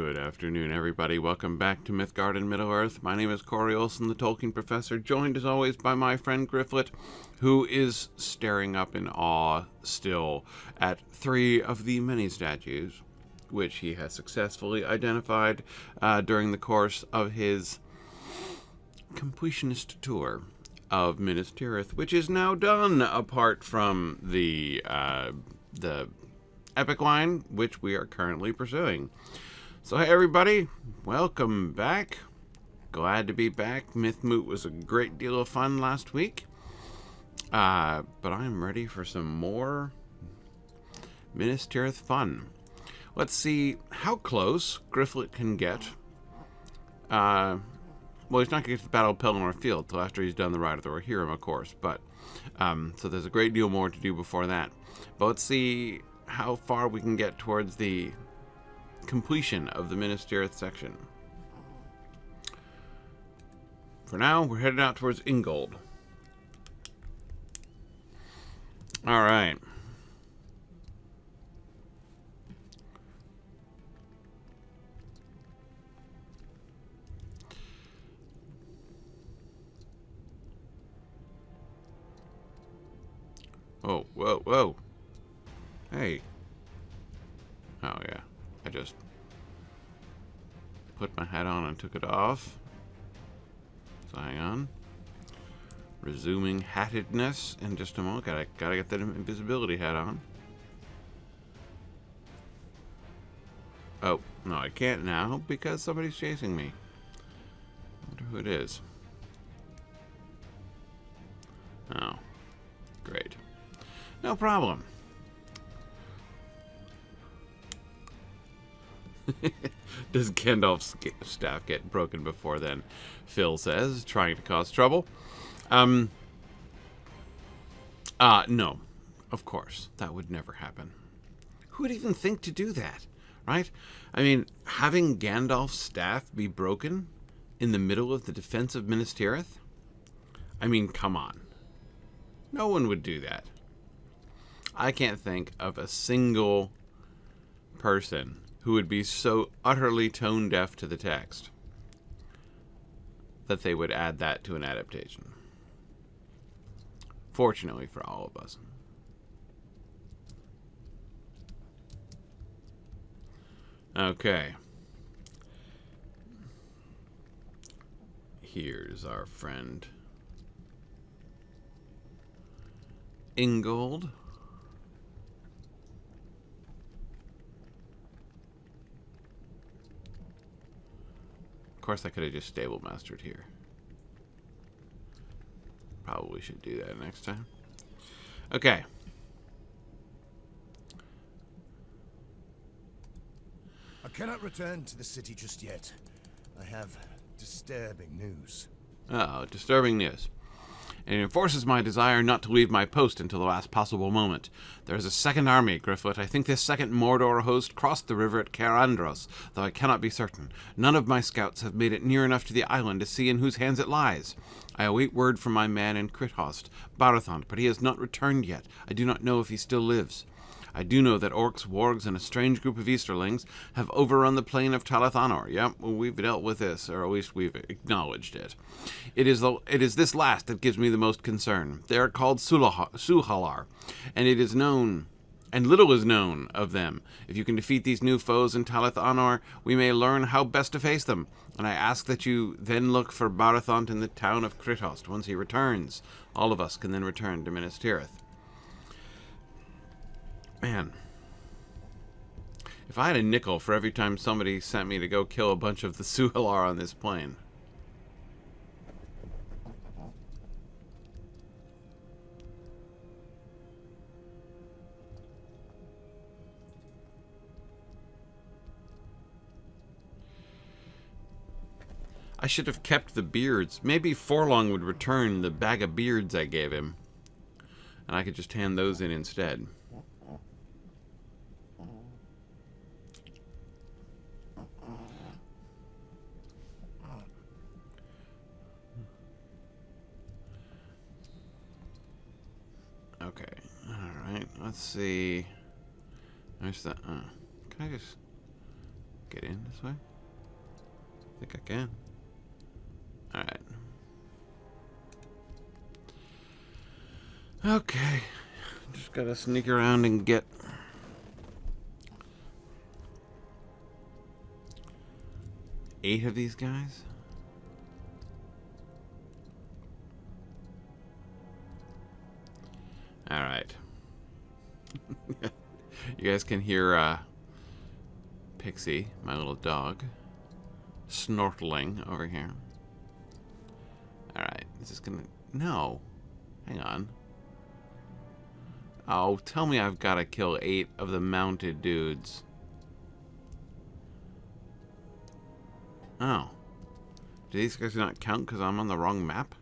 Good afternoon, everybody. Welcome back to Mythgard in Middle-earth. My name is Corey Olson, the Tolkien Professor, joined as always by my friend Gryfflet, who is staring up in awe still at 3 of the many statues, which he has successfully identified during the course of his completionist tour of Minas Tirith, which is now done, apart from the epic line, which we are currently pursuing. So hey everybody, welcome back. Glad to be back. Mythmoot was a great deal of fun last week. But I'm ready for some more Minas Tirith fun. Let's see how close Gryfflet can get. Well, he's not going to get to the Battle of Pelennor Field till after he's done the Ride of the Rohirrim, of course. But so there's a great deal more to do before that. But let's see how far we can get towards the completion of the Minas Tirith section. For now, we're headed out towards Ingold. All right. Oh, whoa, whoa. Hey. Oh, yeah. I just put my hat on and took it off. So hang on. Resuming hattedness in just a moment. Gotta get that invisibility hat on. Oh, no, I can't now because somebody's chasing me. I wonder who it is. Oh, great. No problem. Does Gandalf's staff get broken before then? Phil says, trying to cause trouble. No. Of course. That would never happen. Who would even think to do that? Right? I mean, having Gandalf's staff be broken in the middle of the defense of Minas Tirith? I mean, come on. No one would do that. I can't think of a single person who would be so utterly tone deaf to the text that they would add that to an adaptation. Fortunately for all of us. Okay. Here's our friend Ingold. Of course, I could have just stable mastered here. Probably should do that next time. Okay. I cannot return to the city just yet. I have disturbing news. Oh, disturbing news. It enforces my desire not to leave my post until the last possible moment. There is a second army, Gryfflet. I think this second Mordor host crossed the river at Caer Andros, though I cannot be certain. None of my scouts have made it near enough to the island to see in whose hands it lies. I await word from my man in Crithost, Barathant, but he has not returned yet. I do not know if he still lives. I do know that orcs, wargs, and a strange group of Easterlings have overrun the plain of Talathanor. Yep, well, we've dealt with this, or at least we've acknowledged it. It is this last that gives me the most concern. They are called Suhalar, and it is known, and little is known of them. If you can defeat these new foes in Talathanor, we may learn how best to face them. And I ask that you then look for Barathant in the town of Crithost. Once he returns, all of us can then return to Minas Tirith. Man, if I had a nickel for every time somebody sent me to go kill a bunch of the Suhalar on this plane. I should have kept the beards. Maybe Forlong would return the bag of beards I gave him, and I could just hand those in instead. Okay, alright, let's see. There's the, can I just get in this way? I think I can. Alright. Okay. Just gotta sneak around and get... eight of these guys? Alright. You guys can hear Pixie, my little dog, snortling over here. Alright, is this gonna... No. Hang on. Oh, tell me I've got to kill 8 of the mounted dudes. Oh. Do these guys not count because I'm on the wrong map?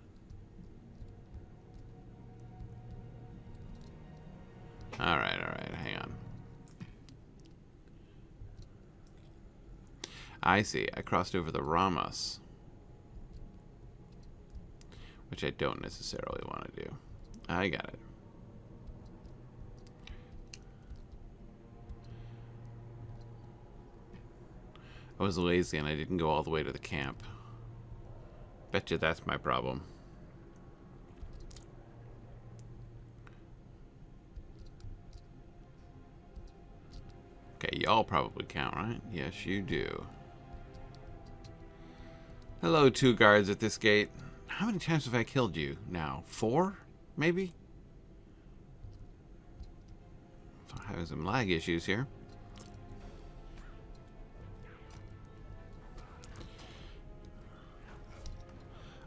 Alright, hang on. I see. I crossed over the Rammas, which I don't necessarily want to do. I got it. I was lazy and I didn't go all the way to the camp. Betcha that's my problem. Okay, y'all probably count, right? Yes, you do. Hello, 2 guards at this gate. How many times have I killed you now? 4? Maybe? I'm having some lag issues here.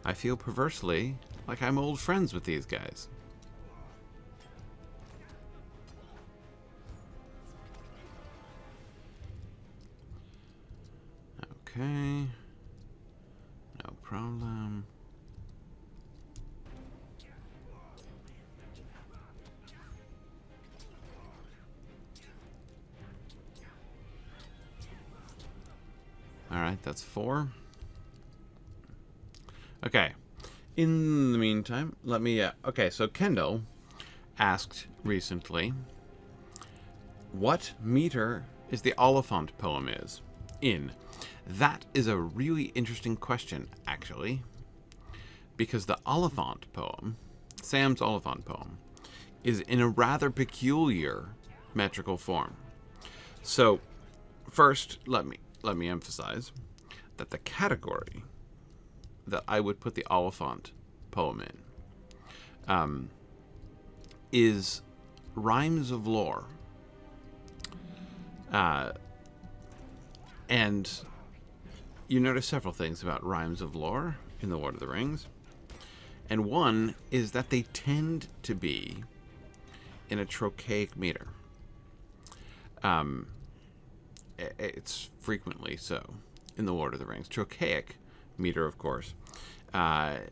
I feel perversely like I'm old friends with these guys. Okay. No problem. Alright, that's 4. Okay. In the meantime, let me... okay, so Kendall asked recently what meter is the Oliphant poem is in. That is a really interesting question, actually, because the Oliphant poem, Sam's Oliphant poem, is in a rather peculiar metrical form. So, first, let me emphasize that the category that I would put the Oliphant poem in is rhymes of lore. And you notice several things about rhymes of lore in The Lord of the Rings. And one is that they tend to be in a trochaic meter. It's frequently so in The Lord of the Rings. Trochaic meter, of course,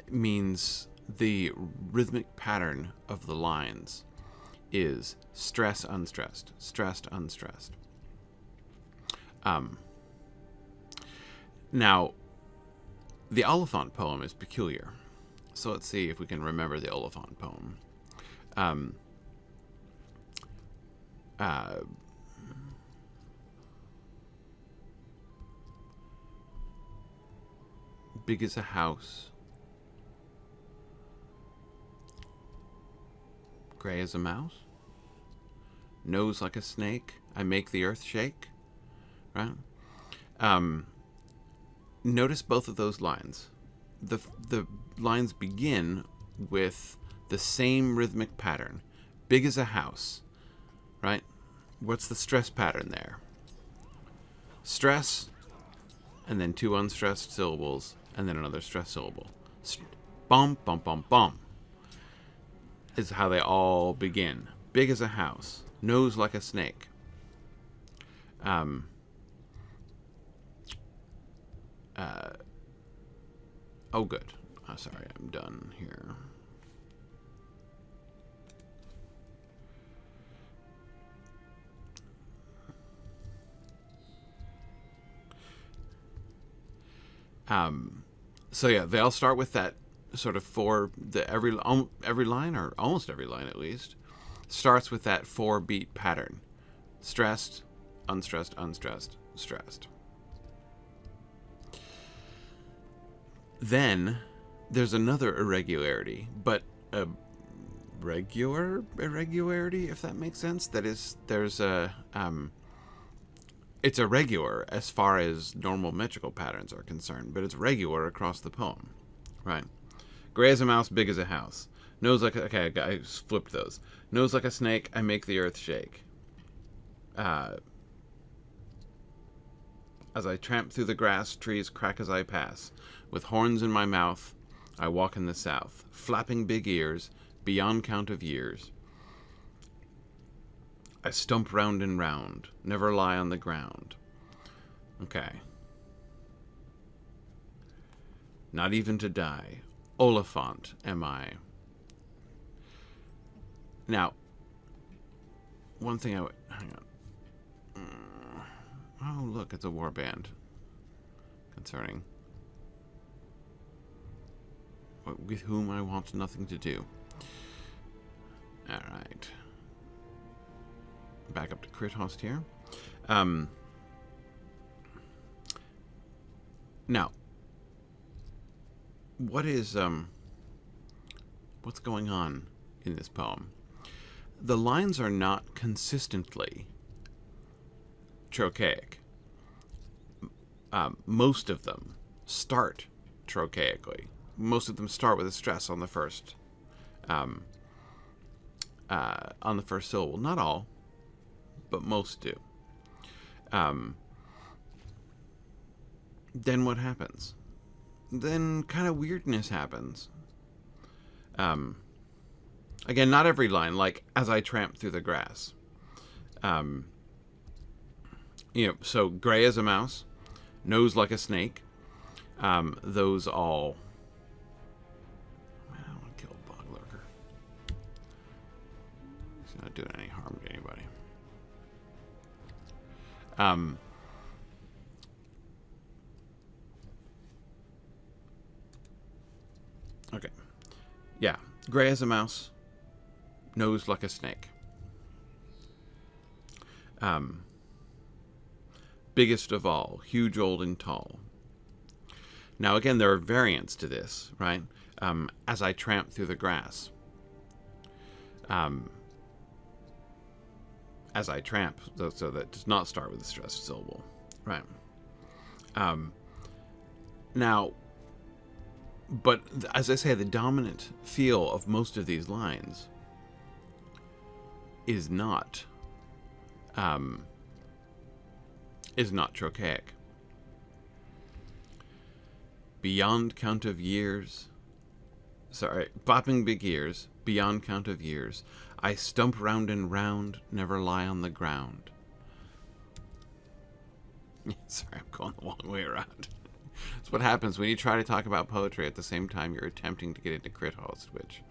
means the rhythmic pattern of the lines is stress, unstressed, stressed, unstressed. Now, the Oliphant poem is peculiar. So let's see if we can remember the Oliphant poem. Big as a house. Gray as a mouse. Nose like a snake. I make the earth shake. Right? Notice both of those lines. The lines begin with the same rhythmic pattern. Big as a house. Right? What's the stress pattern there? Stress, and then 2 unstressed syllables, and then another stress syllable. Bum, bum, bum, bum. Is how they all begin. Big as a house. Nose like a snake. Oh, good. Oh, sorry, I'm done here. So yeah, they all start with that sort of every line, or almost every line at least, starts with that 4-beat pattern. Stressed, unstressed, unstressed, stressed. Then there's another irregularity, but a regular irregularity, if that makes sense. That is, there's a it's irregular as far as normal metrical patterns are concerned, but it's regular across the poem, right? Gray as a mouse, big as a house. Nose like a, okay, I flipped those. Nose like a snake, I make the earth shake. As I tramp through the grass, trees crack as I pass. With horns in my mouth, I walk in the south, flapping big ears, beyond count of years. I stump round and round, never lie on the ground. Okay. Not even to die. Oliphant am I. Now, one thing I would... Hang on. Oh, look, it's a warband. Concerning... with whom I want nothing to do. Alright. Back up to Crithost here. Now, what is, what's going on in this poem? The lines are not consistently trochaic. Most of them start trochaically. Most of them start with a stress on the first syllable. Not all, but most do. Then what happens? Then kind of weirdness happens. Again, not every line, like, as I tramp through the grass. So gray as a mouse, nose like a snake. Those all... Man, I don't want to kill a bog lurker. He's not doing any harm to anybody. Okay. Yeah. Gray as a mouse. Nose like a snake. Biggest of all. Huge, old, and tall. Now, again, there are variants to this, right? As I tramp through the grass. As I tramp, so that does not start with a stressed syllable, right? Now, but as I say, the dominant feel of most of these lines is not trochaic. Beyond count of years, bopping big ears, beyond count of years, I stump round and round, never lie on the ground. Sorry, I'm going the long way around. That's what happens when you try to talk about poetry at the same time you're attempting to get into Crithost, which,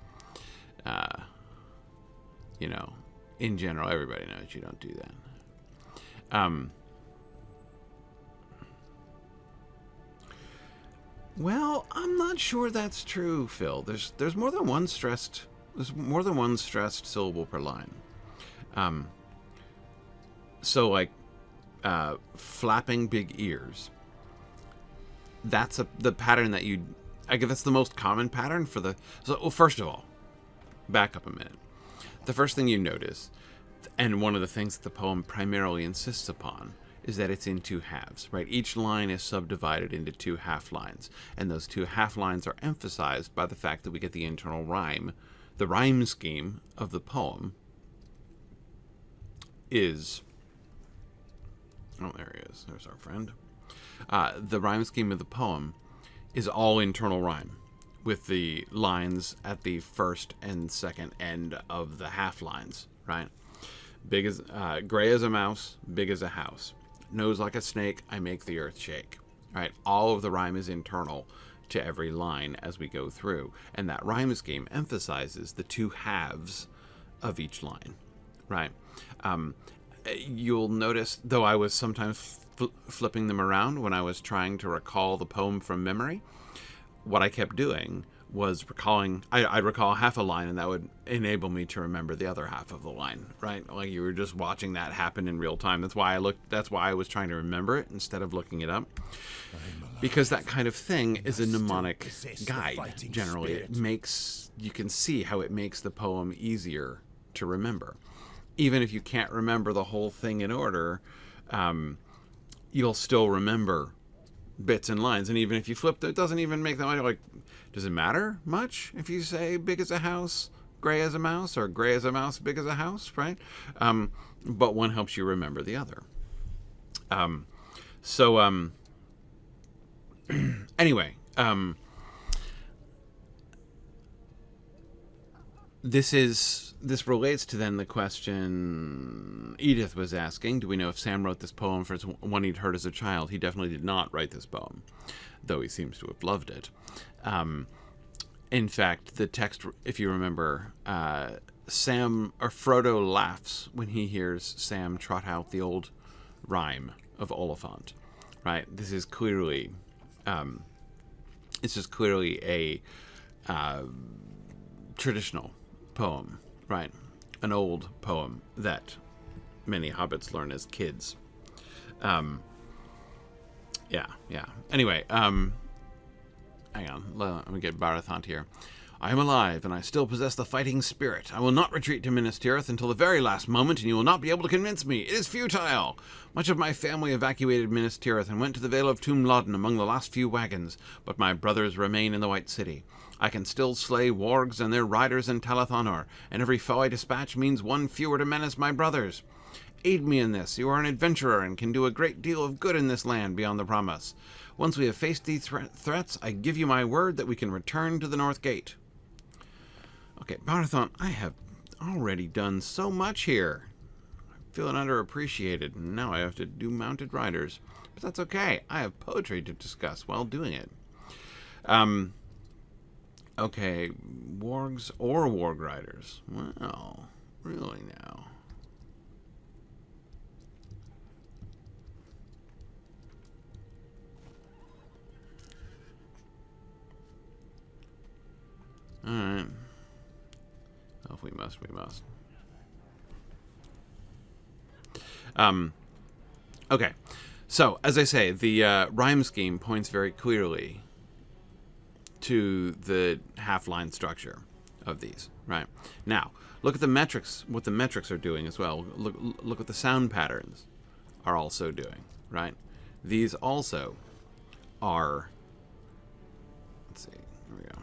in general, everybody knows you don't do that. Well, I'm not sure that's true, Phil. There's more than one stressed syllable per line. So like flapping big ears. That's the pattern that I guess that's the most common pattern for the. So, well, first of all, back up a minute. The first thing you notice, and one of the things that the poem primarily insists upon, is that it's in two halves, right? Each line is subdivided into two half lines, and those two half lines are emphasized by the fact that we get the internal rhyme. The rhyme scheme of the poem is... Oh, there he is. There's our friend. The rhyme scheme of the poem is all internal rhyme, with the lines at the first and second end of the half lines, right? Big as gray as a mouse, big as a house. Nose like a snake, I make the earth shake. Right? All of the rhyme is internal to every line as we go through, and that rhyme scheme emphasizes the two halves of each line, right? You'll notice, though I was sometimes flipping them around when I was trying to recall the poem from memory, what I kept doing was recalling, I'd recall half a line, and that would enable me to remember the other half of the line, right? Like you were just watching that happen in real time. That's why I was trying to remember it instead of looking it up. Because that kind of thing is a mnemonic guide, generally. You can see how it makes the poem easier to remember. Even if you can't remember the whole thing in order, you'll still remember bits and lines. And even if you flip, it doesn't even make that much. Like, does it matter much if you say big as a house, gray as a mouse, or gray as a mouse, big as a house, right? But one helps you remember the other. Anyway, this relates to then the question Edith was asking. Do we know if Sam wrote this poem for one he'd heard as a child? He definitely did not write this poem, though he seems to have loved it. In fact, the text, if you remember, Frodo laughs when he hears Sam trot out the old rhyme of Oliphant, right? This is clearly, a traditional poem, right? An old poem that many hobbits learn as kids. Anyway, hang on, let me get Barathant here. I am alive, and I still possess the fighting spirit. I will not retreat to Minas Tirith until the very last moment, and you will not be able to convince me. It is futile. Much of my family evacuated Minas Tirith and went to the Vale of Tum Lodden among the last few wagons, but my brothers remain in the White City. I can still slay wargs and their riders in Talathonor, and every foe I dispatch means one fewer to menace my brothers. Aid me in this. You are an adventurer and can do a great deal of good in this land beyond the promise. Once we have faced these threats, I give you my word that we can return to the North Gate. Okay, Barathant, I have already done so much here. I'm feeling underappreciated, and now I have to do mounted riders. But that's okay. I have poetry to discuss while doing it. Okay, wargs or warg riders. Well, really now. Alright. Oh, if we must, we must. Okay. So, as I say, the rhyme scheme points very clearly to the half-line structure of these, right? Now, look at the metrics, what the metrics are doing as well. Look what the sound patterns are also doing, right? These also are, let's see, here we go.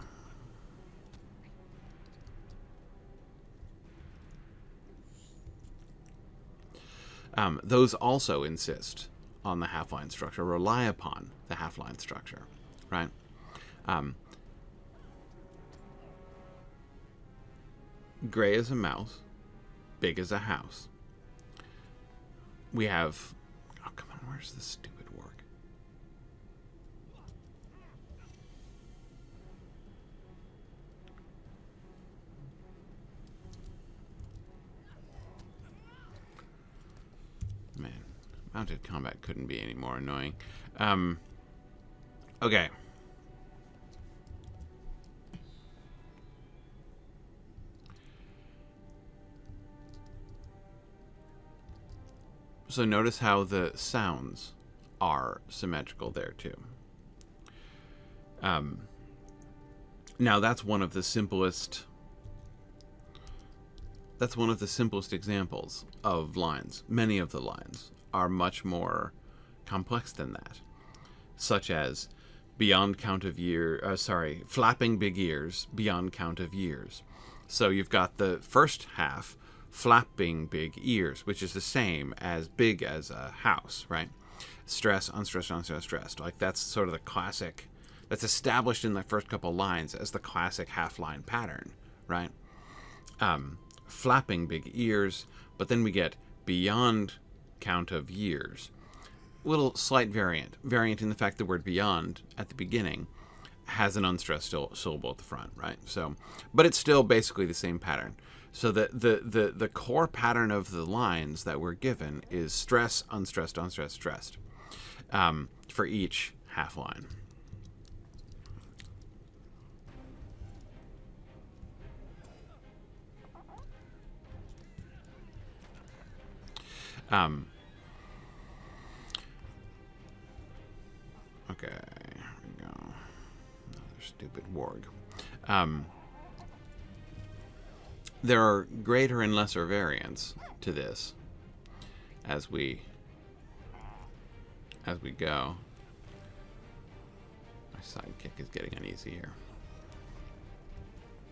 Those also insist on the half-line structure, rely upon the half-line structure, right? Gray as a mouse, big as a house. We have... Oh, come on, where's this stupid work? Man, mounted combat couldn't be any more annoying. Okay. So notice how the sounds are symmetrical there too. Now that's one of the simplest. That's one of the simplest examples of lines. Many of the lines are much more complex than that, such as beyond count of flapping big ears beyond count of years. So you've got the first half, flapping big ears, which is the same as big as a house, right? Stress, unstressed, unstressed, stressed. Like that's sort of the classic, that's established in the first couple lines as the classic half-line pattern, right? Flapping big ears, but then we get beyond count of years. Little slight variant in the fact the word beyond at the beginning has an unstressed syllable at the front, right? So, but it's still basically the same pattern. So the core pattern of the lines that we're given is stress, unstressed, unstressed, stressed for each half line. Okay, here we go. Another stupid warg. There are greater and lesser variants to this as we go. My sidekick is getting uneasy here.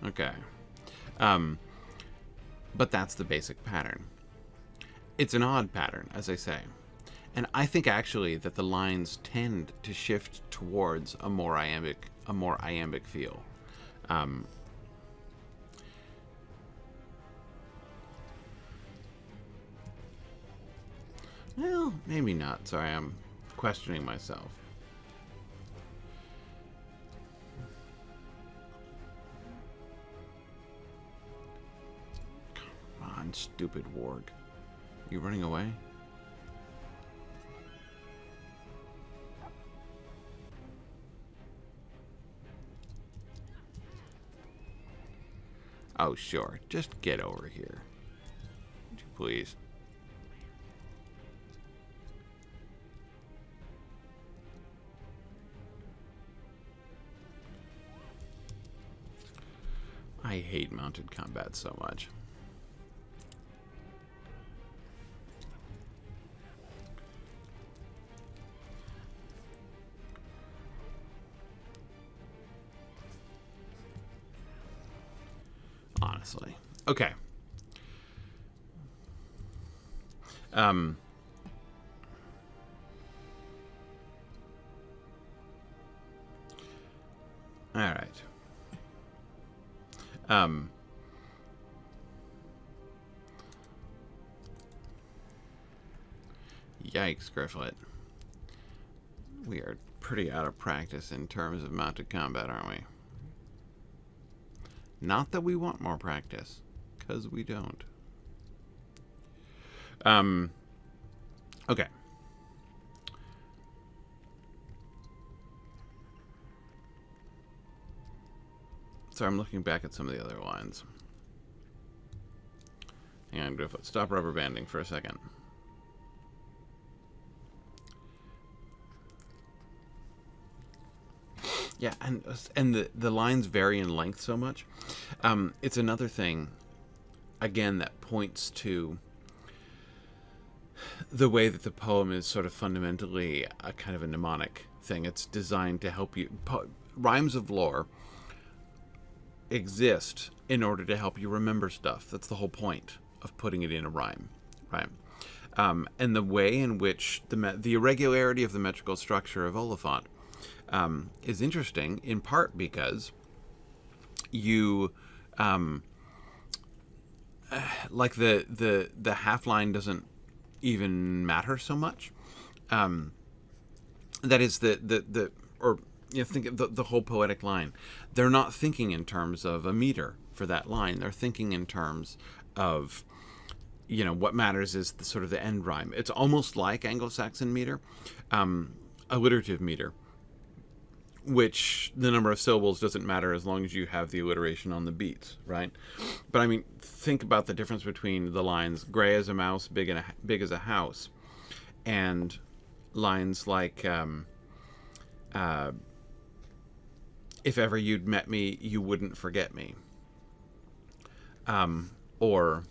Okay. But that's the basic pattern. It's an odd pattern, as I say. And I think actually that the lines tend to shift towards a more iambic feel. Well, maybe not. Sorry, I'm questioning myself. Come on, stupid warg. You running away? Oh, sure. Just get over here. Would you please? I hate mounted combat so much. Honestly. Okay. All right. Yikes, Gryfflet. We are pretty out of practice in terms of mounted combat, aren't we? Not that we want more practice, because we don't. Okay. So I'm looking back at some of the other lines. Hang on, Gryfflet. Stop rubber banding for a second. Yeah, and the lines vary in length so much. It's another thing, again, that points to the way that the poem is sort of fundamentally a kind of a mnemonic thing. It's designed to help you. Rhymes of lore exist in order to help you remember stuff. That's the whole point of putting it in a rhyme, right? And the way in which the irregularity of the metrical structure of Oliphant is interesting, in part because you like the half line doesn't even matter so much. That is think of the whole poetic line. They're not thinking in terms of a meter for that line. They're thinking in terms of, what matters is the sort of the end rhyme. It's almost like Anglo-Saxon meter, alliterative meter, which the number of syllables doesn't matter as long as you have the alliteration on the beats, right? But I mean, think about the difference between the lines "gray as a mouse, big as a house," and lines like "if ever you'd met me, you wouldn't forget me," or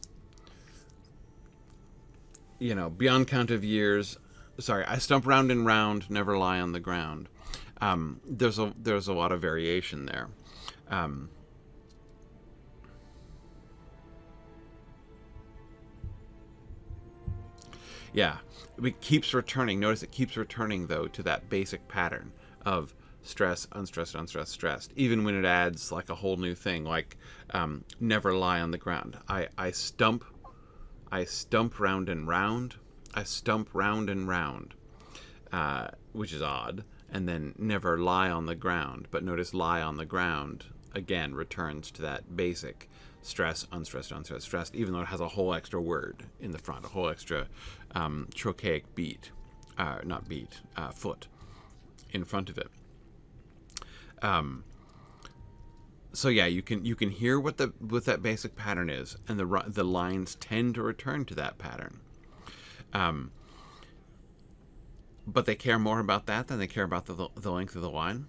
"beyond count of years." Sorry, I stump round and round, never lie on the ground. There's a lot of variation there. Yeah, it keeps returning. Notice it keeps returning, though, to that basic pattern of stress, unstressed, unstressed, stressed. Even when it adds like a whole new thing, like never lie on the ground. I stump round and round. I stump round and round, which is odd. And then never lie on the ground. But notice lie on the ground, again, returns to that basic stress, unstressed, unstressed, stressed, even though it has a whole extra word in the front, a whole extra trochaic beat, foot in front of it. So yeah, you can hear what that basic pattern is, and the lines tend to return to that pattern. But they care more about that than they care about the length of the line.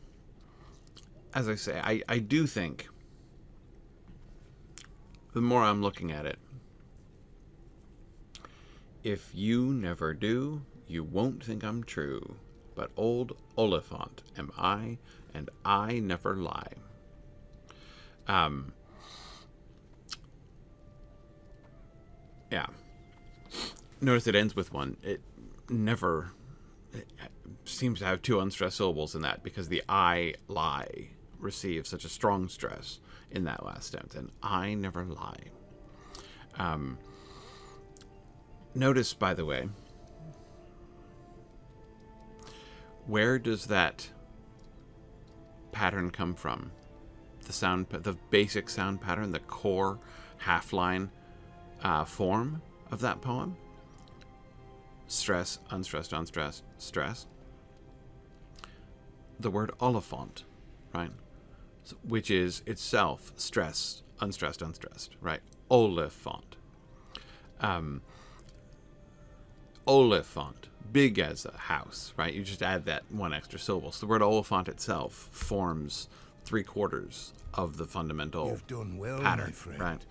As I say, I do think, the more I'm looking at it, if you never do, you won't think I'm true. But old Oliphant am I, and I never lie. Yeah. Notice it ends with one. It seems to have two unstressed syllables in that, because the I lie receives such a strong stress in that last sentence, and I never lie. Notice, by the way, where does that pattern come from? The basic sound pattern, the core half-line form of that poem? Stress, unstressed, unstressed, stress. The word Oliphant, right? Which is itself stress, unstressed, unstressed, right? Oliphant. Oliphant, big as a house, right? You just add that one extra syllable. So the word Oliphant itself forms 3/4 of the fundamental You've done well, pattern, my friend. right?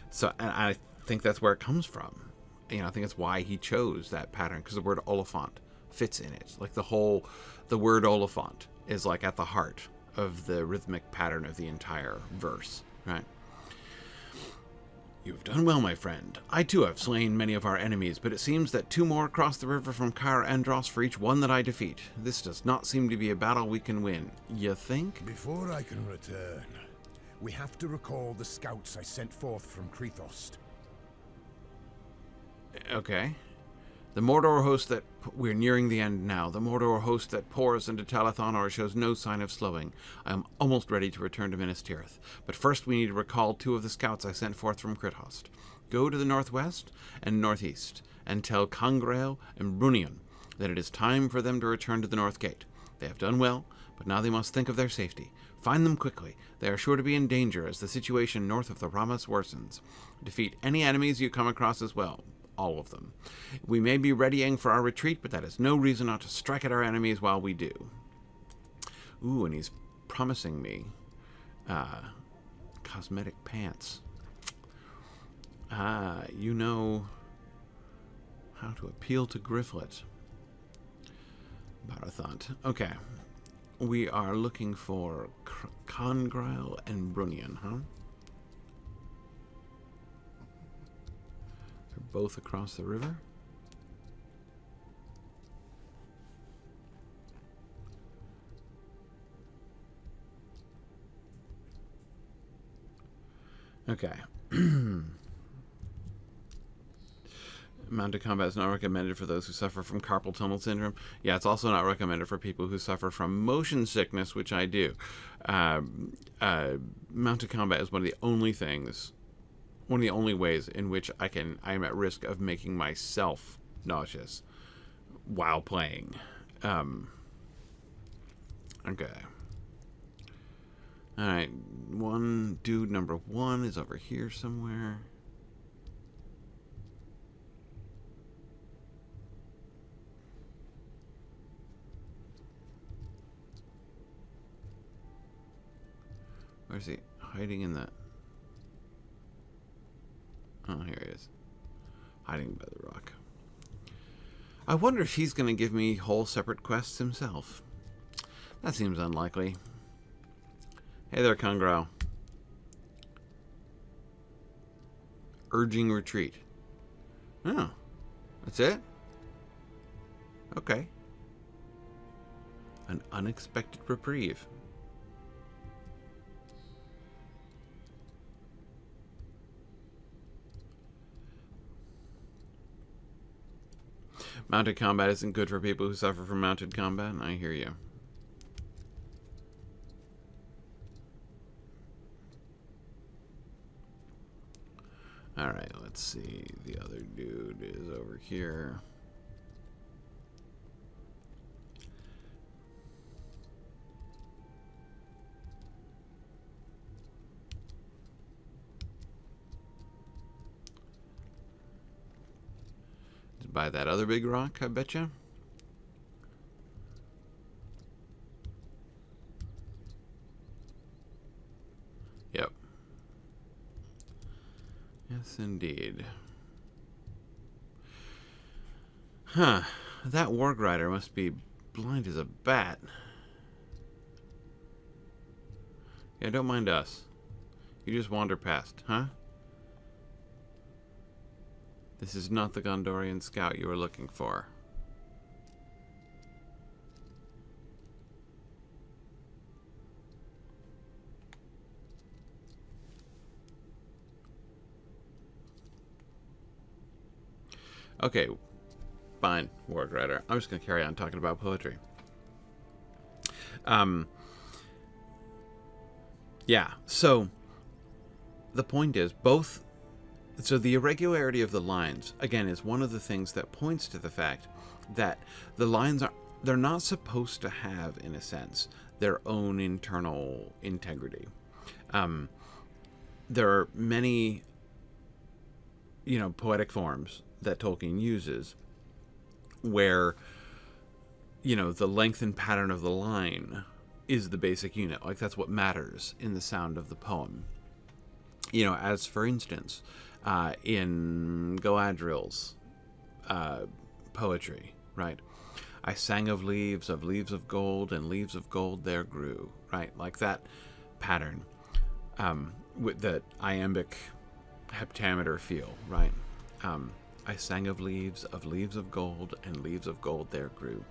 So, and I think that's where it comes from. You know, I think it's why he chose that pattern, because the word Oliphant fits in it. Like the word Oliphant is like at the heart of the rhythmic pattern of the entire verse, right? You've done well, my friend. I too have slain many of our enemies, but it seems that 2 more cross the river from Caer Andros for each one that I defeat. This does not seem to be a battle we can win. You think? Before I can return, we have to recall the scouts I sent forth from Crithost. Okay. The Mordor host that... We're nearing the end now. The Mordor host that pours into Talathanor shows no sign of slowing. I am almost ready to return to Minas Tirith. But first we need to recall 2 of the scouts I sent forth from Crithost. Go to the northwest and northeast, and tell Congrail and Brunion that it is time for them to return to the North Gate. They have done well, but now they must think of their safety. Find them quickly. They are sure to be in danger as the situation north of the Rammas worsens. Defeat any enemies you come across as well. All of them. We may be readying for our retreat, but that is no reason not to strike at our enemies while we do. Ooh, and he's promising me cosmetic pants. You know how to appeal to Gryfflet. Barathant. Okay. We are looking for Congrail and Brunion, huh? Both across the river. Okay. Mounted combat is not recommended for those who suffer from carpal tunnel syndrome. Yeah, it's also not recommended for people who suffer from motion sickness, which I do. Mounted combat is one of the only ways in which I am at risk of making myself nauseous while playing. Okay. Alright, dude number 1 is over here somewhere. Where's he? Hiding in the... Oh, here he is. Hiding by the rock. I wonder if he's going to give me whole separate quests himself. That seems unlikely. Hey there, Congrail. Urging retreat. Oh. That's it? Okay. An unexpected reprieve. Mounted combat isn't good for people who suffer from mounted combat. I hear you. Alright, let's see. The other dude is over here. by that other big rock, I betcha. Yep. Yes, indeed. Huh. That Warg Rider must be blind as a bat. Yeah, don't mind us. You just wander past, huh? This is not the Gondorian scout you were looking for. Okay, fine, Warg Rider. I'm just going to carry on talking about poetry. Yeah, so the point is so the irregularity of the lines, again, is one of the things that points to the fact that the lines they're not supposed to have, in a sense, their own internal integrity. There are many, poetic forms that Tolkien uses where, the length and pattern of the line is the basic unit. Like, that's what matters in the sound of the poem. As for instance, in Galadriel's poetry, right? I sang of leaves of gold, and leaves of gold there grew, right? Like that pattern, with the iambic heptameter feel, right? I sang of leaves of gold, and leaves of gold there grew.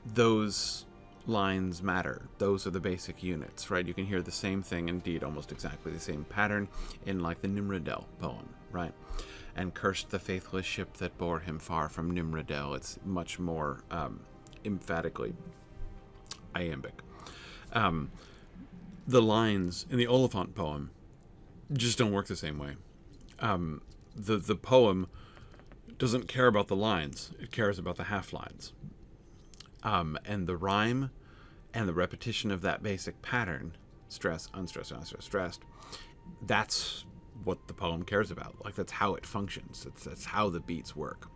Those lines matter. Those are the basic units, right? You can hear the same thing, indeed almost exactly the same pattern, in like the Nimrodel poem, right? And cursed the faithless ship that bore him far from Nimrodel. It's much more emphatically iambic. The lines in the Oliphant poem just don't work the same way. The poem doesn't care about the lines. It cares about the half lines. And the rhyme and the repetition of that basic pattern, stress, unstressed, unstressed, stressed, that's what the poem cares about. Like, that's how it functions. That's how the beats work.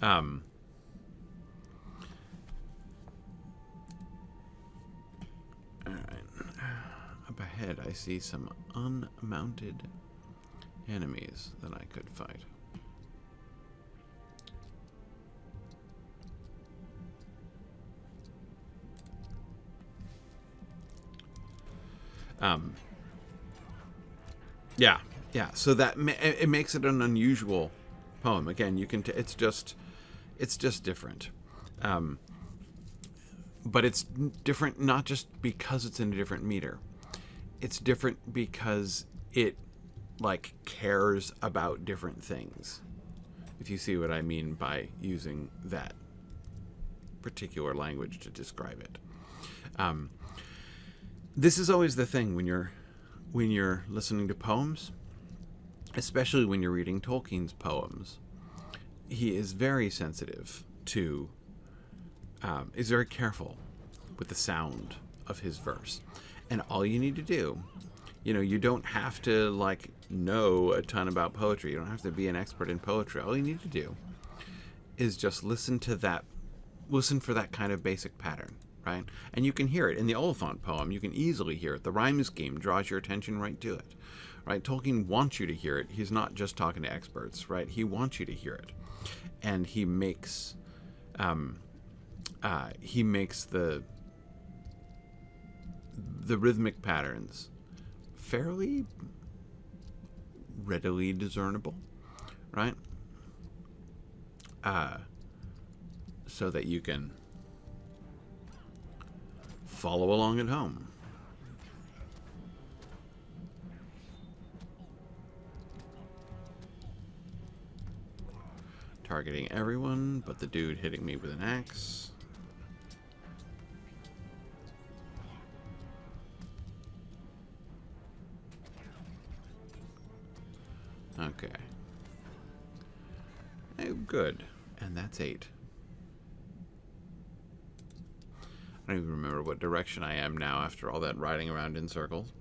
All right. Up ahead, I see some unmounted enemies that I could fight. Yeah. So that it makes it an unusual poem. Again, you can. It's just different. But it's different not just because it's in a different meter. It's different because it cares about different things. If you see what I mean by using that particular language to describe it. This is always the thing when you're listening to poems, especially when you're reading Tolkien's poems. He is very sensitive to, is very careful with the sound of his verse. And all you need to do, you don't have to know a ton about poetry. You don't have to be an expert in poetry. All you need to do is just listen for that kind of basic pattern. Right? And you can hear it in the Oliphant poem. You can easily hear it. The rhyme scheme draws your attention right to it. Right? Tolkien wants you to hear it. He's not just talking to experts, right? He wants you to hear it. And he makes the rhythmic patterns fairly readily discernible, right? So that you can follow along at home. Targeting everyone but the dude hitting me with an axe. Okay. Oh, good. And that's 8. I don't even remember what direction I am now after all that riding around in circles.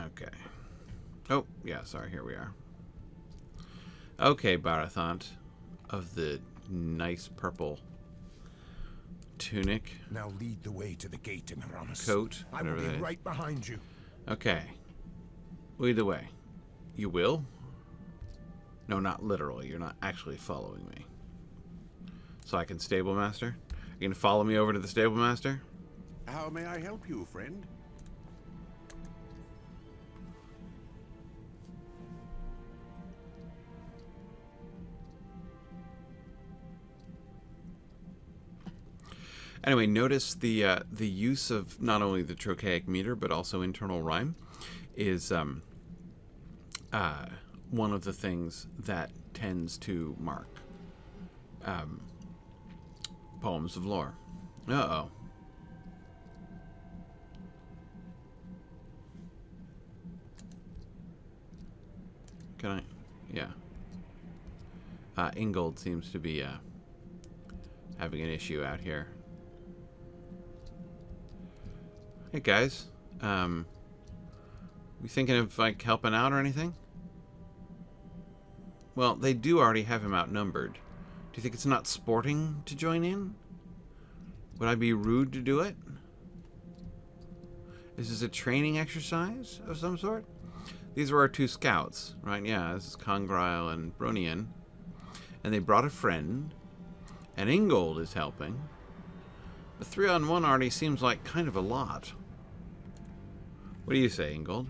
Okay. Oh, yeah, sorry, here we are. Okay, Barathant of the nice purple tunic. Now lead the way to the gate in the Rammas. Coat. I will be right behind you. Okay. Lead the way. You will? No, not literally. You're not actually following me. So I can stable master? You can follow me over to the stable master? How may I help you, friend? Anyway, notice the use of not only the trochaic meter but also internal rhyme is one of the things that tends to mark poems of lore. Uh-oh. Can I? Yeah. Ingold seems to be having an issue out here. Hey guys, we thinking of like helping out or anything? Well, they do already have him outnumbered. Do you think it's not sporting to join in? Would I be rude to do it? Is this a training exercise of some sort? These were our two scouts, right? Yeah, this is Congrail and Bronian. And they brought a friend, and Ingold is helping. But 3-on-1 already seems like kind of a lot. What do you say, Ingold?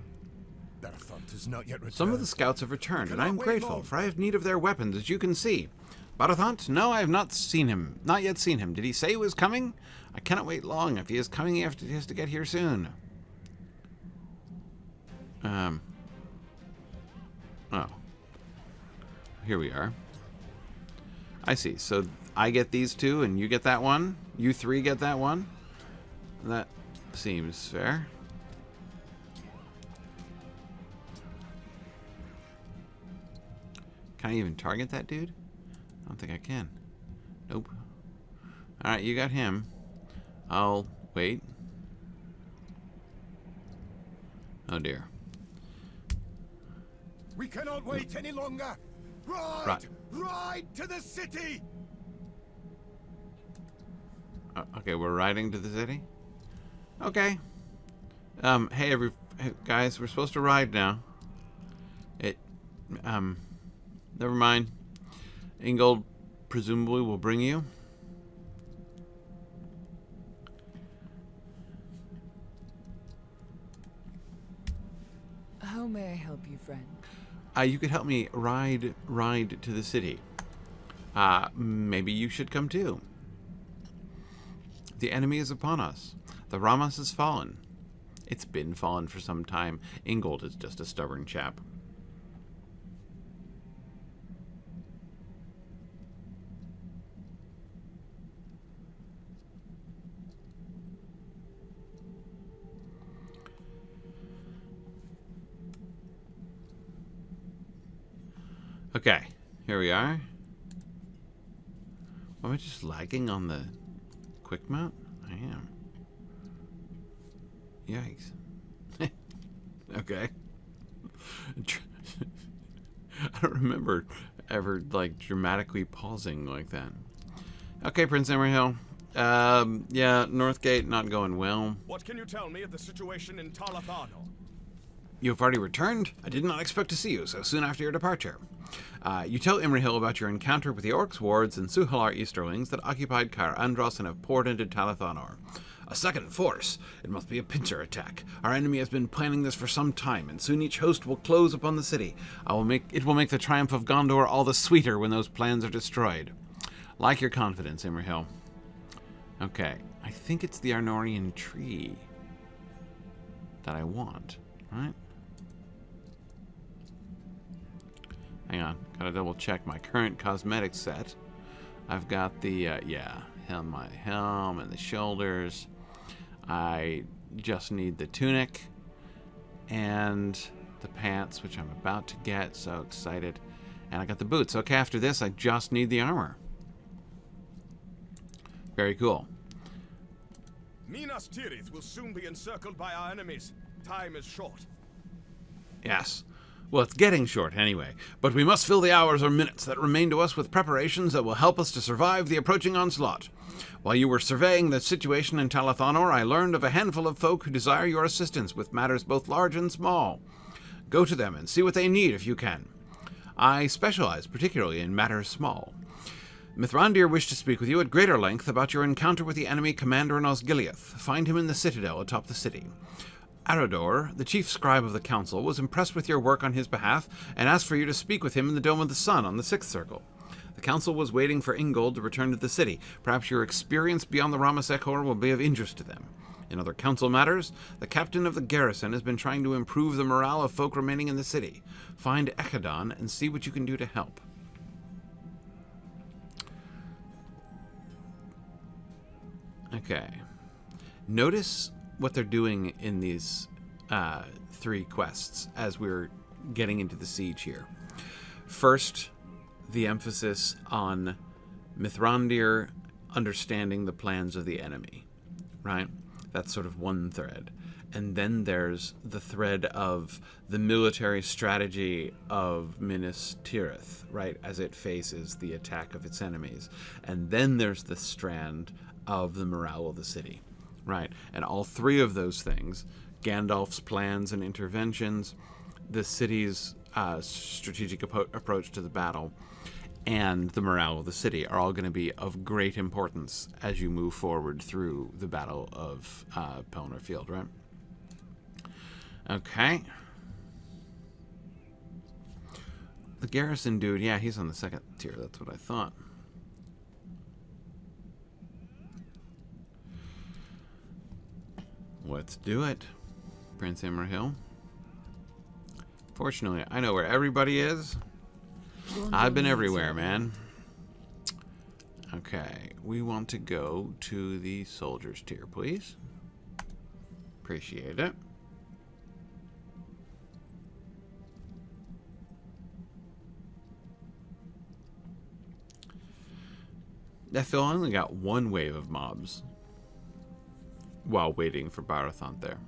Barathant is not yet returned. Some of the scouts have returned, and I'm grateful, for I have need of their weapons, as you can see. Barathant? No, I have not seen him. Not yet seen him. Did he say he was coming? I cannot wait long. If he is coming, he has to get here soon. Oh. Here we are. I see. So I get these two, and you get that one? You three get that one? That seems fair. Can I even target that dude? I don't think I can. Nope. Alright, you got him. I'll wait. Oh dear. We cannot wait any longer. Ride! Ride to the city! Okay, we're riding to the city? Okay. Hey guys, we're supposed to ride now. Never mind. Ingold presumably will bring you. How may I help you, friend? You could help me ride to the city. Maybe you should come too. The enemy is upon us. The Rammas has fallen. It's been fallen for some time. Ingold is just a stubborn chap. Okay, here we are. Am I just lagging on the quick mount? I am. Yikes. Okay. I don't remember ever, like, dramatically pausing like that. Okay, Prince Imrahil. Yeah, Northgate not going well. What can you tell me of the situation in Talatharno? You've already returned? I did not expect to see you so soon after your departure. You tell Imrahil about your encounter with the Orcs, Wards, and Suhalar Easterlings that occupied Caer Andros and have poured into Talathanor. A second force! It must be a pincer attack. Our enemy has been planning this for some time, and soon each host will close upon the city. It will make the triumph of Gondor all the sweeter when those plans are destroyed. Like your confidence, Imrahil. Okay, I think it's the Arnorian tree that I want, right? Hang on, gotta double check my current cosmetic set. I've got the, my helm and the shoulders. I just need the tunic and the pants, which I'm about to get, so excited. And I got the boots. Okay, after this, I just need the armor. Very cool. Minas Tirith will soon be encircled by our enemies. Time is short. Yes. Well, it's getting short anyway, but we must fill the hours or minutes that remain to us with preparations that will help us to survive the approaching onslaught. While you were surveying the situation in Talathanor, I learned of a handful of folk who desire your assistance with matters both large and small. Go to them and see what they need if you can. I specialize particularly in matters small. Mithrandir wished to speak with you at greater length about your encounter with the enemy commander in Osgiliath. Find him in the citadel atop the city. Arodor, the chief scribe of the council, was impressed with your work on his behalf and asked for you to speak with him in the Dome of the Sun on the 6th Circle. The council was waiting for Ingold to return to the city. Perhaps your experience beyond the Rammas Echor will be of interest to them. In other council matters, the captain of the Garrison has been trying to improve the morale of folk remaining in the city. Find Echadon and see what you can do to help. Okay. Notice what they're doing in these 3 quests as we're getting into the siege here. First, the emphasis on Mithrandir understanding the plans of the enemy, right? That's sort of one thread. And then there's the thread of the military strategy of Minas Tirith, right, as it faces the attack of its enemies. And then there's the strand of the morale of the city, right? And all 3 of those things, Gandalf's plans and interventions, the city's strategic approach to the battle, and the morale of the city are all going to be of great importance as you move forward through the Battle of Pelennor Field, right? Okay. The Garrison dude, yeah, he's on the 2nd tier. That's what I thought. Let's do it, Prince Imrahil. Fortunately, I know where everybody is. I've been everywhere, man. Okay, we want to go to the soldiers tier, please. Appreciate it. I feel I only got 1 wave of mobs while waiting for Barathant there.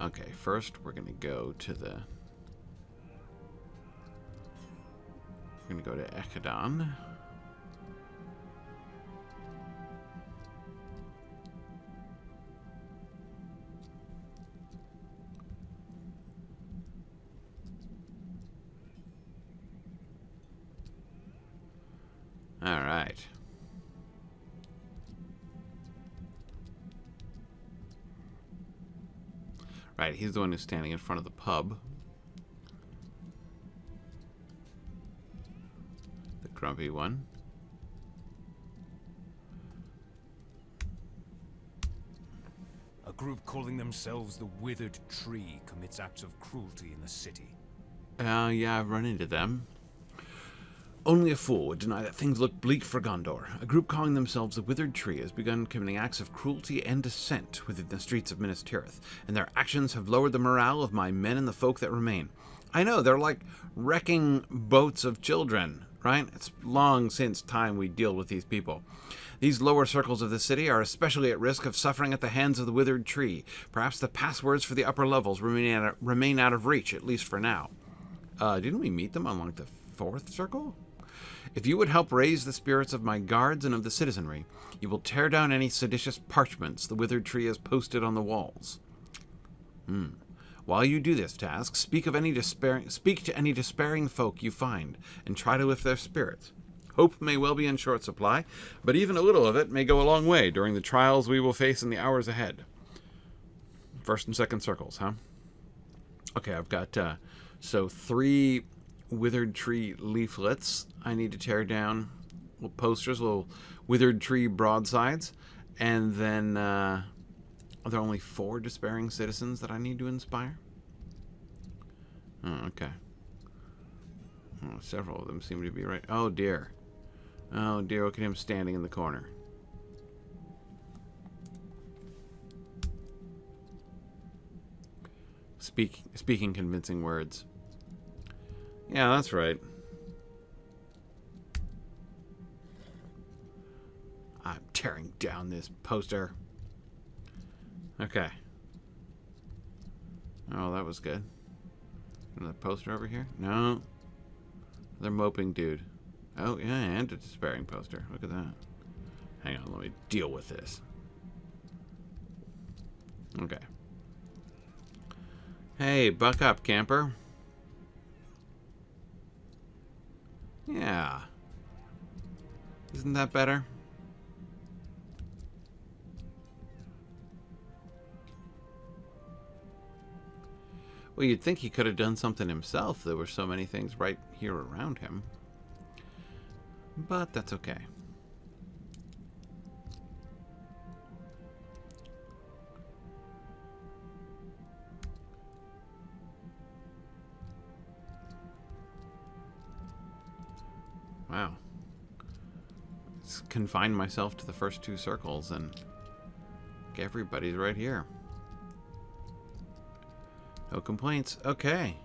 Okay, first we're going to go to the... We're going to go to Echadon. All right. Right, he's the one who's standing in front of the pub. The grumpy one. A group calling themselves the Withered Tree commits acts of cruelty in the city. Yeah, I've run into them. Only a fool would deny that things look bleak for Gondor. A group calling themselves the Withered Tree has begun committing acts of cruelty and dissent within the streets of Minas Tirith, and their actions have lowered the morale of my men and the folk that remain. I know, they're like wrecking boats of children, right? It's long since time we deal with these people. These lower circles of the city are especially at risk of suffering at the hands of the Withered Tree. Perhaps the passwords for the upper levels remain out of reach, at least for now. Didn't we meet them on like the 4th circle? If you would help raise the spirits of my guards and of the citizenry, you will tear down any seditious parchments the Withered Tree has posted on the walls. While you do this task, speak to any despairing folk you find, and try to lift their spirits. Hope may well be in short supply, but even a little of it may go a long way during the trials we will face in the hours ahead. 1st and 2nd circles, huh? Okay, I've got, 3 Withered Tree leaflets I need to tear down. Little posters, little Withered Tree broadsides. And then, are there only 4 despairing citizens that I need to inspire? Oh, okay. Oh, several of them seem to be right. Oh, dear. Oh, dear, look at him standing in the corner. Speaking convincing words. Yeah, that's right. tearing down this poster. Okay. Oh, that was good. Another poster over here? No. Another moping dude. Oh, yeah, and a despairing poster. Look at that. Hang on, let me deal with this. Okay. Hey, buck up, camper. Yeah. Isn't that better? Well, you'd think he could have done something himself. There were so many things right here around him. But that's okay. Wow. Let's confine myself to the first two circles and everybody's right here. No complaints. Okay.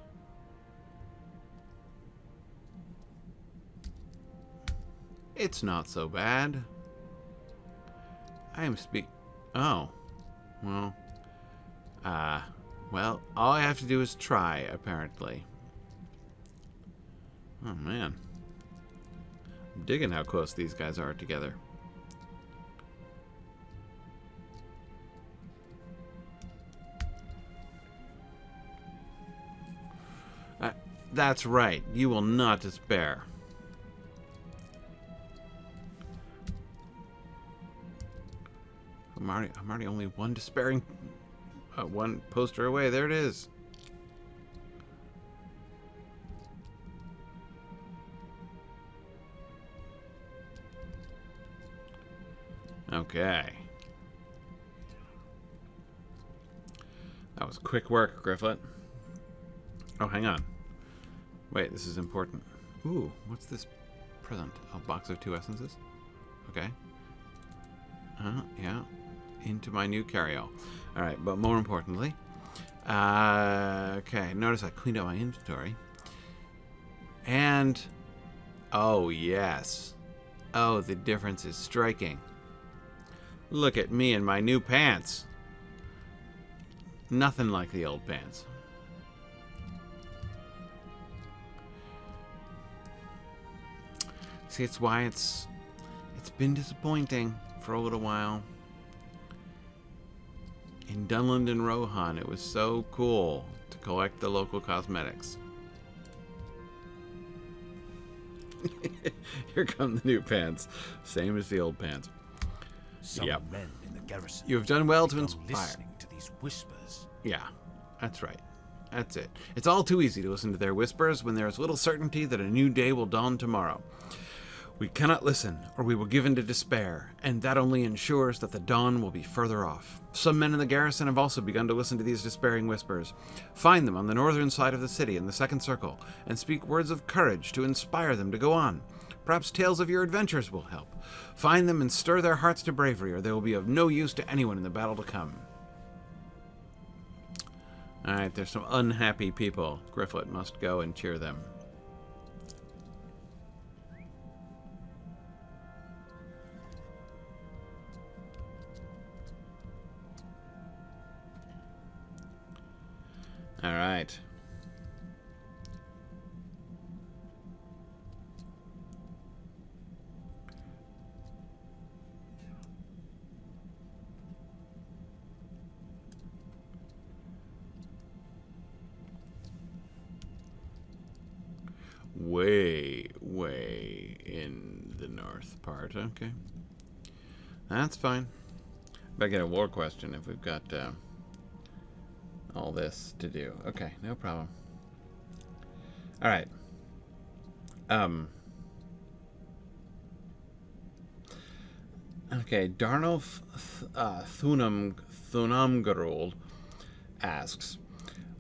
It's not so bad. I am Oh. Well. Well, all I have to do is try, apparently. Oh, man. I'm digging how close these guys are together. That's right. You will not despair. I'm already only one despairing, one poster away. There it is. Okay. That was quick work, Gryfflet. Oh, hang on. Wait, this is important. Ooh, what's this present? A box of 2 essences? Okay. Yeah. Into my new carry-all. Alright, but more importantly... okay, notice I cleaned out my inventory. And... oh, yes. Oh, the difference is striking. Look at me and my new pants. Nothing like the old pants. See, it's why it's been disappointing for a little while. In Dunland and Rohan, it was so cool to collect the local cosmetics. Here come the new pants. Same as the old pants. Some Yep. men in the garrison. You have done well to go inspire. listening to these whispers. Yeah, that's right. That's it. It's all too easy to listen to their whispers when there is little certainty that a new day will dawn tomorrow. We cannot listen, or we will give in to despair, and that only ensures that the dawn will be further off. Some men in the garrison have also begun to listen to these despairing whispers. Find them on the northern side of the city in the second circle, and speak words of courage to inspire them to go on. Perhaps tales of your adventures will help. Find them and stir their hearts to bravery, or they will be of no use to anyone in the battle to come. Alright, there's some unhappy people. Gryfflet must go and cheer them. Alright. Way in the north part. Okay. That's fine. Better get a war question if we've got all this to do. Okay, no problem. Alright. Okay, Darnulf Thunamgaruld asks,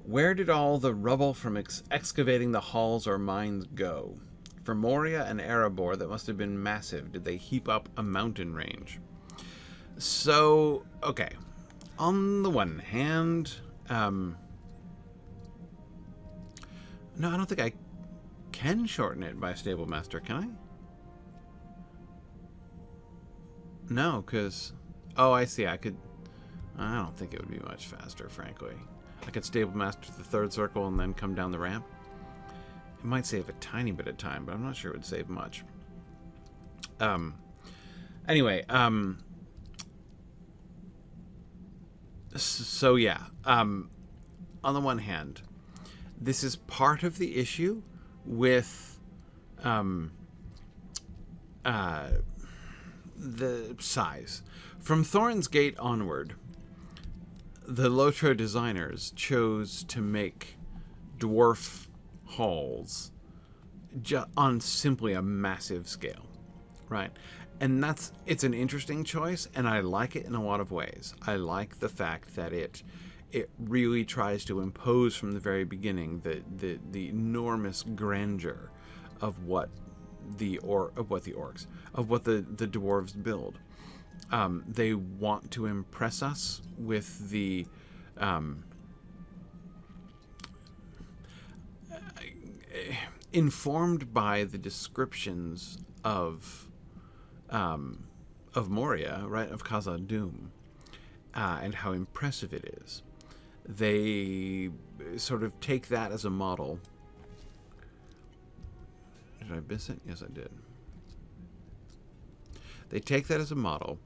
where did all the rubble from excavating the halls or mines go? For Moria and Erebor, that must have been massive. Did they heap up a mountain range? So, okay. On the one hand, no, I don't think I can shorten it by Stable Master, can No, because... Oh, I see. I don't think it would be much faster, frankly. I could stable master the third circle and then come down the ramp. It might save a tiny bit of time, but I'm not sure it would save much. Anyway, so yeah, on the one hand, this is part of the issue with the size. From Thorin's Gate onward, the Lotro designers chose to make dwarf halls on simply a massive scale, right? And it's an interesting choice, and I like it in a lot of ways. I like the fact that it really tries to impose from the very beginning the enormous grandeur of what the dwarves build. They want to impress us with the informed by the descriptions of Moria, right, of Khazad-dûm, and how impressive it is. They sort of take that as a model. Did I miss it? Yes, I did. They take that as a model,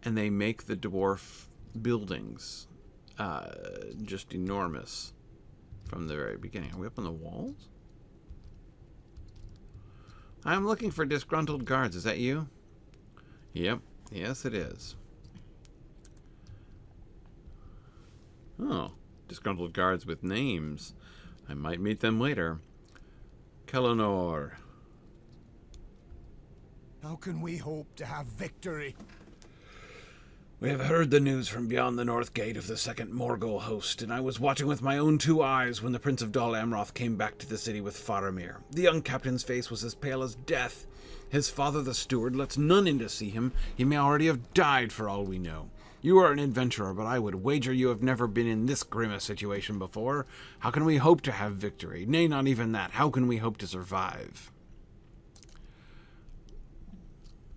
and they make the dwarf buildings just enormous from the very beginning. Are we up on the walls? I'm looking for disgruntled guards. Is that you? Yep. Yes, it is. Oh, disgruntled guards with names. I might meet them later. Kellanor. How can we hope to have victory? We have heard the news from beyond the north gate of the second Morgul host, and I was watching with my own two eyes when the Prince of Dol Amroth came back to the city with Faramir. The young captain's face was as pale as death. His father, the steward, lets none in to see him. He may already have died for all we know. You are an adventurer, but I would wager you have never been in this grim a situation before. How can we hope to have victory? Nay, not even that. How can we hope to survive?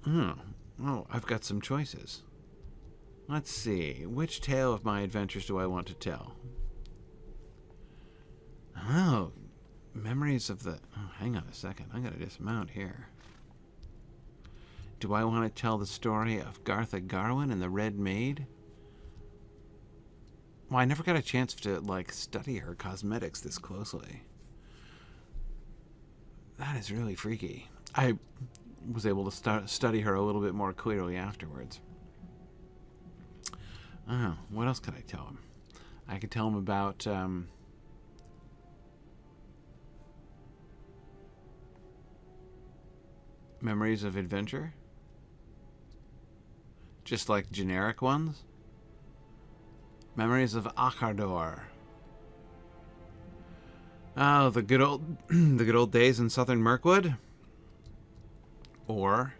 Oh, I've got some choices. Let's see. Which tale of my adventures do I want to tell? Oh, memories of the... Oh, hang on a second. I gotta dismount here. Do I want to tell the story of Gartha Garwin and the Red Maid? Well, I never got a chance to, study her cosmetics this closely. That is really freaky. I was able to study her a little bit more clearly afterwards. Oh, what else could I tell him? I could tell him about... memories of adventure? Just like generic ones? Memories of Echadon. Oh, the good old days in southern Mirkwood? Or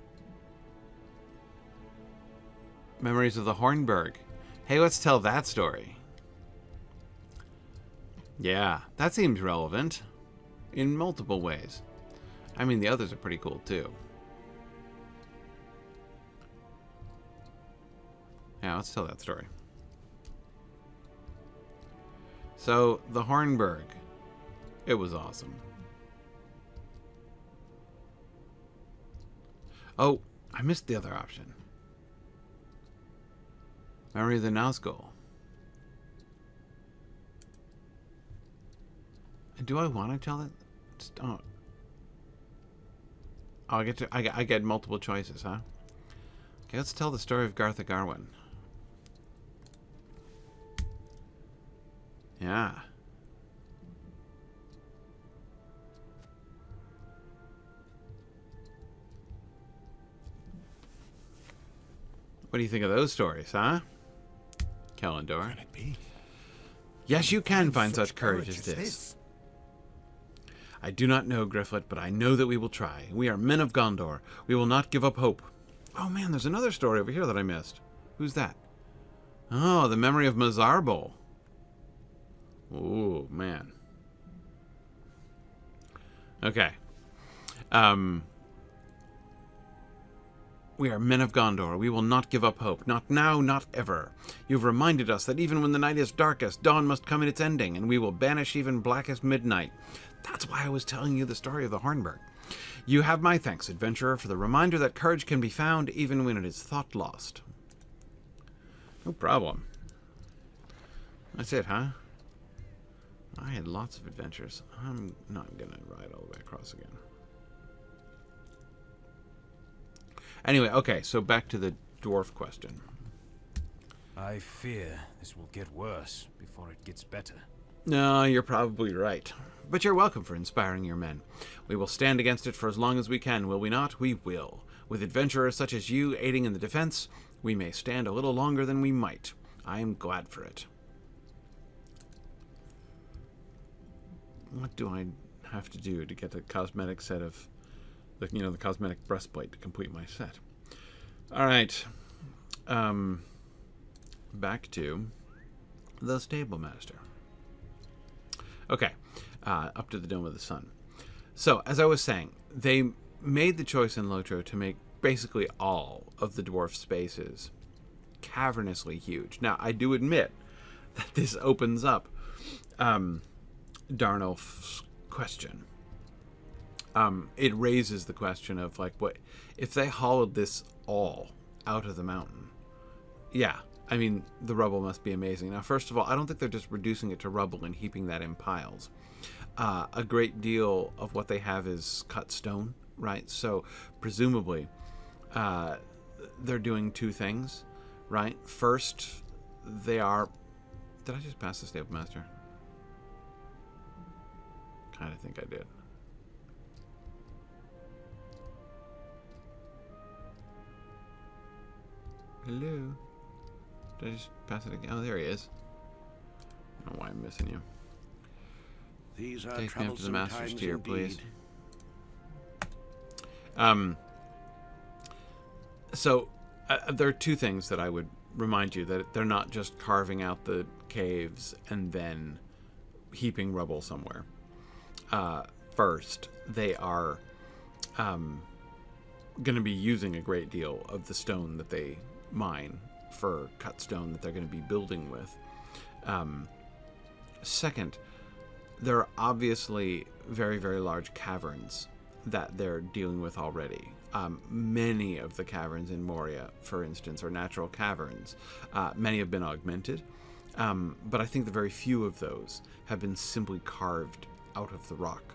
memories of the Hornburg. Hey, let's tell that story. Yeah, that seems relevant in multiple ways. I mean, the others are pretty cool too. Yeah, let's tell that story. So, the Hornburg. It was awesome. Oh, I missed the other option. Memory of the Nazgul. Do I want to tell it? Oh, I get multiple choices, huh? Okay, let's tell the story of Gartha Garwin. Yeah. What do you think of those stories, huh? Kellandor. Can it be? Yes, you can find such courage as this. I do not know, Gryfflet, but I know that we will try. We are men of Gondor. We will not give up hope. Oh man, there's another story over here that I missed. Who's that? Oh, the memory of Mazarbul. Oh, man. Okay. We are men of Gondor. We will not give up hope. Not now, not ever. You've reminded us that even when the night is darkest, dawn must come in its ending, and we will banish even blackest midnight. That's why I was telling you the story of the Hornburg. You have my thanks, adventurer, for the reminder that courage can be found even when it is thought lost. No problem. That's it, huh? I had lots of adventures. I'm not going to ride all the way across again. Anyway, okay, so back to the dwarf question. I fear this will get worse before it gets better. No, you're probably right. But you're welcome for inspiring your men. We will stand against it for as long as we can, will we not? We will. With adventurers such as you aiding in the defense, we may stand a little longer than we might. I am glad for it. What do I have to do to get a cosmetic set of... the cosmetic breastplate to complete my set? Alright. Back to the stable master. Okay. Up to the Dome of the Sun. So, as I was saying, they made the choice in Lotro to make basically all of the dwarf spaces cavernously huge. Now, I do admit that this opens up Darnulf's question. It raises the question of, like, what if they hollowed this all out of the mountain? Yeah, I mean, the rubble must be amazing. Now, first of all, I don't think they're just reducing it to rubble and heaping that in piles. A great deal of what they have is cut stone, right? So, presumably, they're doing two things, right? First, they are... Did I just pass the stable master? Kind of think I did. Hello? Did I just pass it again? Oh, there he is. I don't know why I'm missing you. These are Take me up to the master's times tier, indeed. please. So, there are two things that I would remind you, that they're not just carving out the caves and then heaping rubble somewhere. First, they are going to be using a great deal of the stone that they mine for cut stone that they're going to be building with. Second, there are obviously very, very large caverns that they're dealing with already. Many of the caverns in Moria, for instance, are natural caverns. Many have been augmented, but I think the very few of those have been simply carved out of the rock.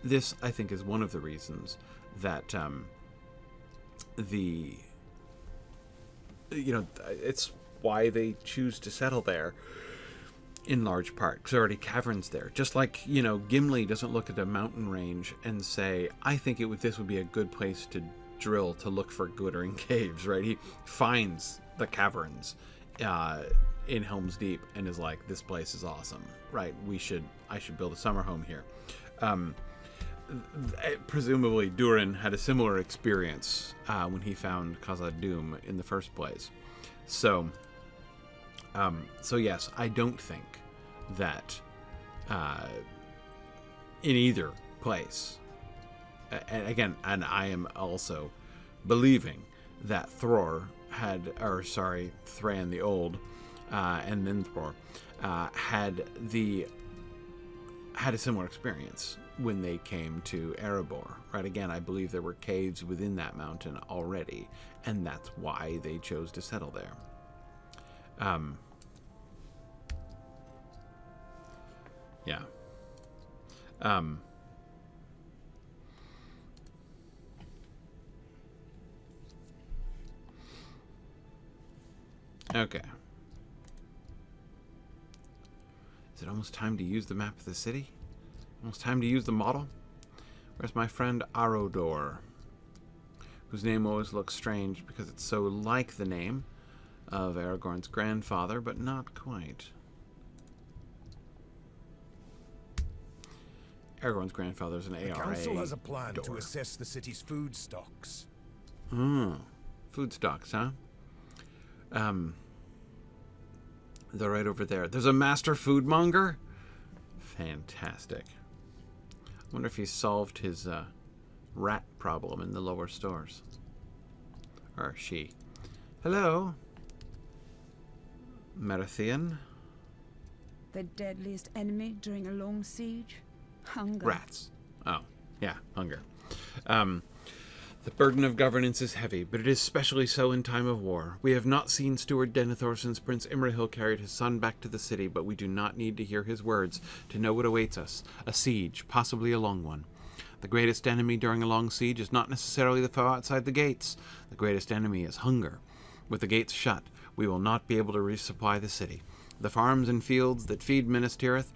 This, I think, is one of the reasons that it's why they choose to settle there in large part, because there are already caverns there. Just like, Gimli doesn't look at a mountain range and say, I think this would be a good place to drill to look for glittering caves, right? He finds the caverns in Helm's Deep and is like, this place is awesome, right? I should build a summer home here. Presumably Durin had a similar experience when he found Khazad-dûm in the first place. So yes, I don't think that in either place, and I am also believing that Thran the Old, and then Thror, had a similar experience when they came to Arodor, right? Again, I believe there were caves within that mountain already, and that's why they chose to settle there. Yeah. Okay. Is it almost time to use the map of the city? Almost time to use the model? Where's my friend Arodor? Whose name always looks strange because it's so like the name of Aragorn's grandfather, but not quite. Aragorn's grandfather's an ARA. The council has a plan door. to assess the city's food stocks. Food stocks, huh? They're right over there. There's a Master Foodmonger? Fantastic. I wonder if he solved his rat problem in the lower stores. Or she. Hello? Marathon? The deadliest enemy during a long siege? Hunger. Rats. Oh, yeah, hunger. The burden of governance is heavy, but it is especially so in time of war. We have not seen Steward Denethor since Prince Imrahil carried his son back to the city, but we do not need to hear his words to know what awaits us. A siege, possibly a long one. The greatest enemy during a long siege is not necessarily the foe outside the gates. The greatest enemy is hunger. With the gates shut, we will not be able to resupply the city. The farms and fields that feed Minas Tirith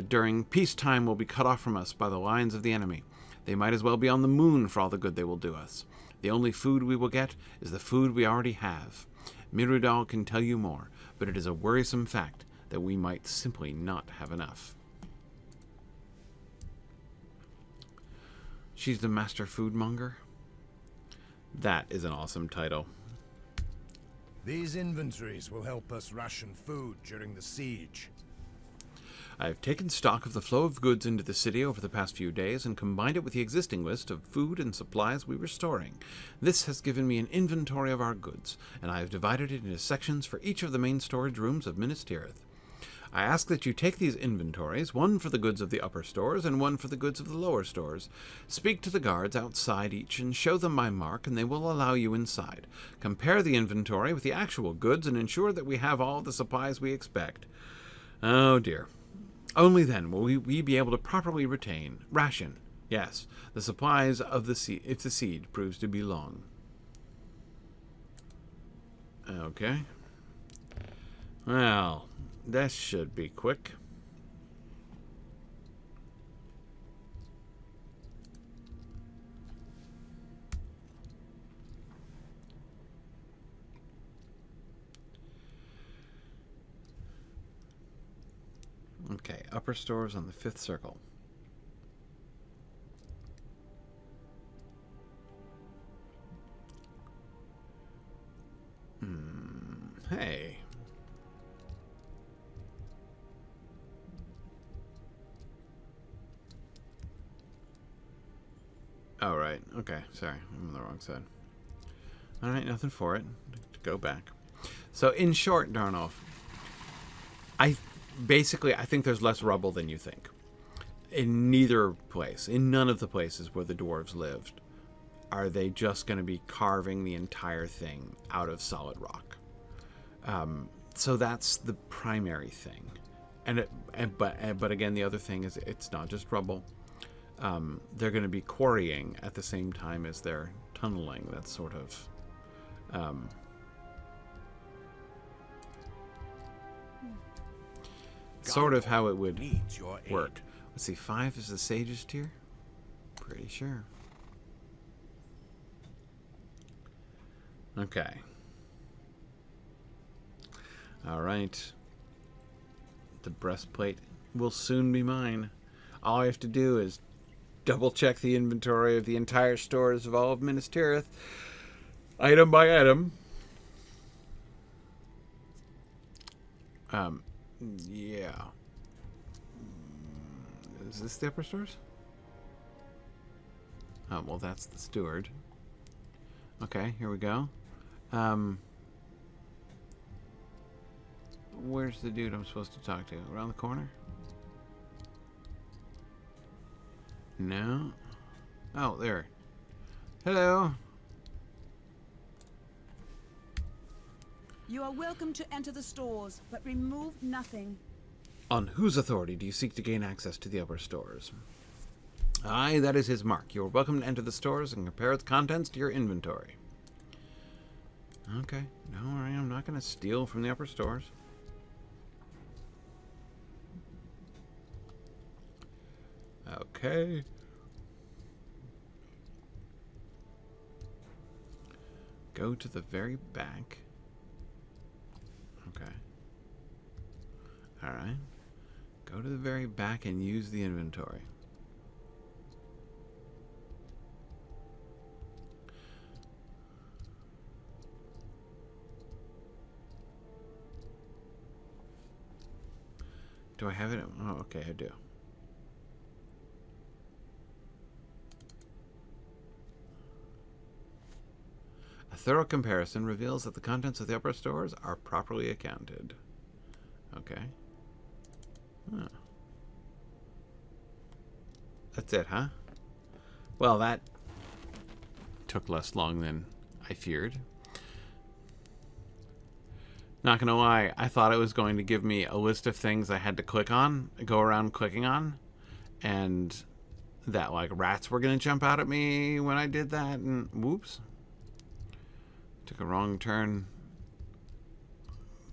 during peacetime will be cut off from us by the lines of the enemy. They might as well be on the moon for all the good they will do us. The only food we will get is the food we already have. Mirudal can tell you more, but it is a worrisome fact that we might simply not have enough. She's the Master Foodmonger? That is an awesome title. These inventories will help us ration food during the siege. I have taken stock of the flow of goods into the city over the past few days and combined it with the existing list of food and supplies we were storing. This has given me an inventory of our goods, and I have divided it into sections for each of the main storage rooms of Minas Tirith. I ask that you take these inventories, one for the goods of the upper stores and one for the goods of the lower stores. Speak to the guards outside each and show them my mark, and they will allow you inside. Compare the inventory with the actual goods and ensure that we have all the supplies we expect. Oh dear. Only then will we be able to properly ration, yes, the supplies of the siege, if the siege proves to be long. Okay. Well, that should be quick. Okay, upper stores on the 5th circle. Hey. Oh, right. Okay, sorry. I'm on the wrong side. Alright, nothing for it. Go back. So, in short, Darnoff, I think there's less rubble than you think. In neither place, in none of the places where the dwarves lived, are they just going to be carving the entire thing out of solid rock. So that's the primary thing. But again, the other thing is it's not just rubble. They're going to be quarrying at the same time as they're tunneling. That's sort of how it would work. Let's see, 5 is the sage's tier? Pretty sure. Okay. Alright. The breastplate will soon be mine. All I have to do is double check the inventory of the entire stores of all of Minas Tirith, item by item. Yeah. Is this the upper stores? Oh, well, that's the steward. Okay, here we go. Where's the dude I'm supposed to talk to? Around the corner? No. Oh, there. Hello. You are welcome to enter the stores, but remove nothing. On whose authority do you seek to gain access to the upper stores? Aye, that is his mark. You are welcome to enter the stores and compare its contents to your inventory. Okay, don't worry, I'm not going to steal from the upper stores. Okay. Go to the very back. Okay. Alright. Go to the very back and use the inventory. Do I have it? Oh, okay, I do. thorough comparison reveals that the contents of the upper stores are properly accounted. Okay. Huh. That's it, huh? Well, that took less long than I feared. Not gonna lie, I thought it was going to give me a list of things I had to go around clicking on, and that like rats were gonna jump out at me when I did that, and whoops. Took a wrong turn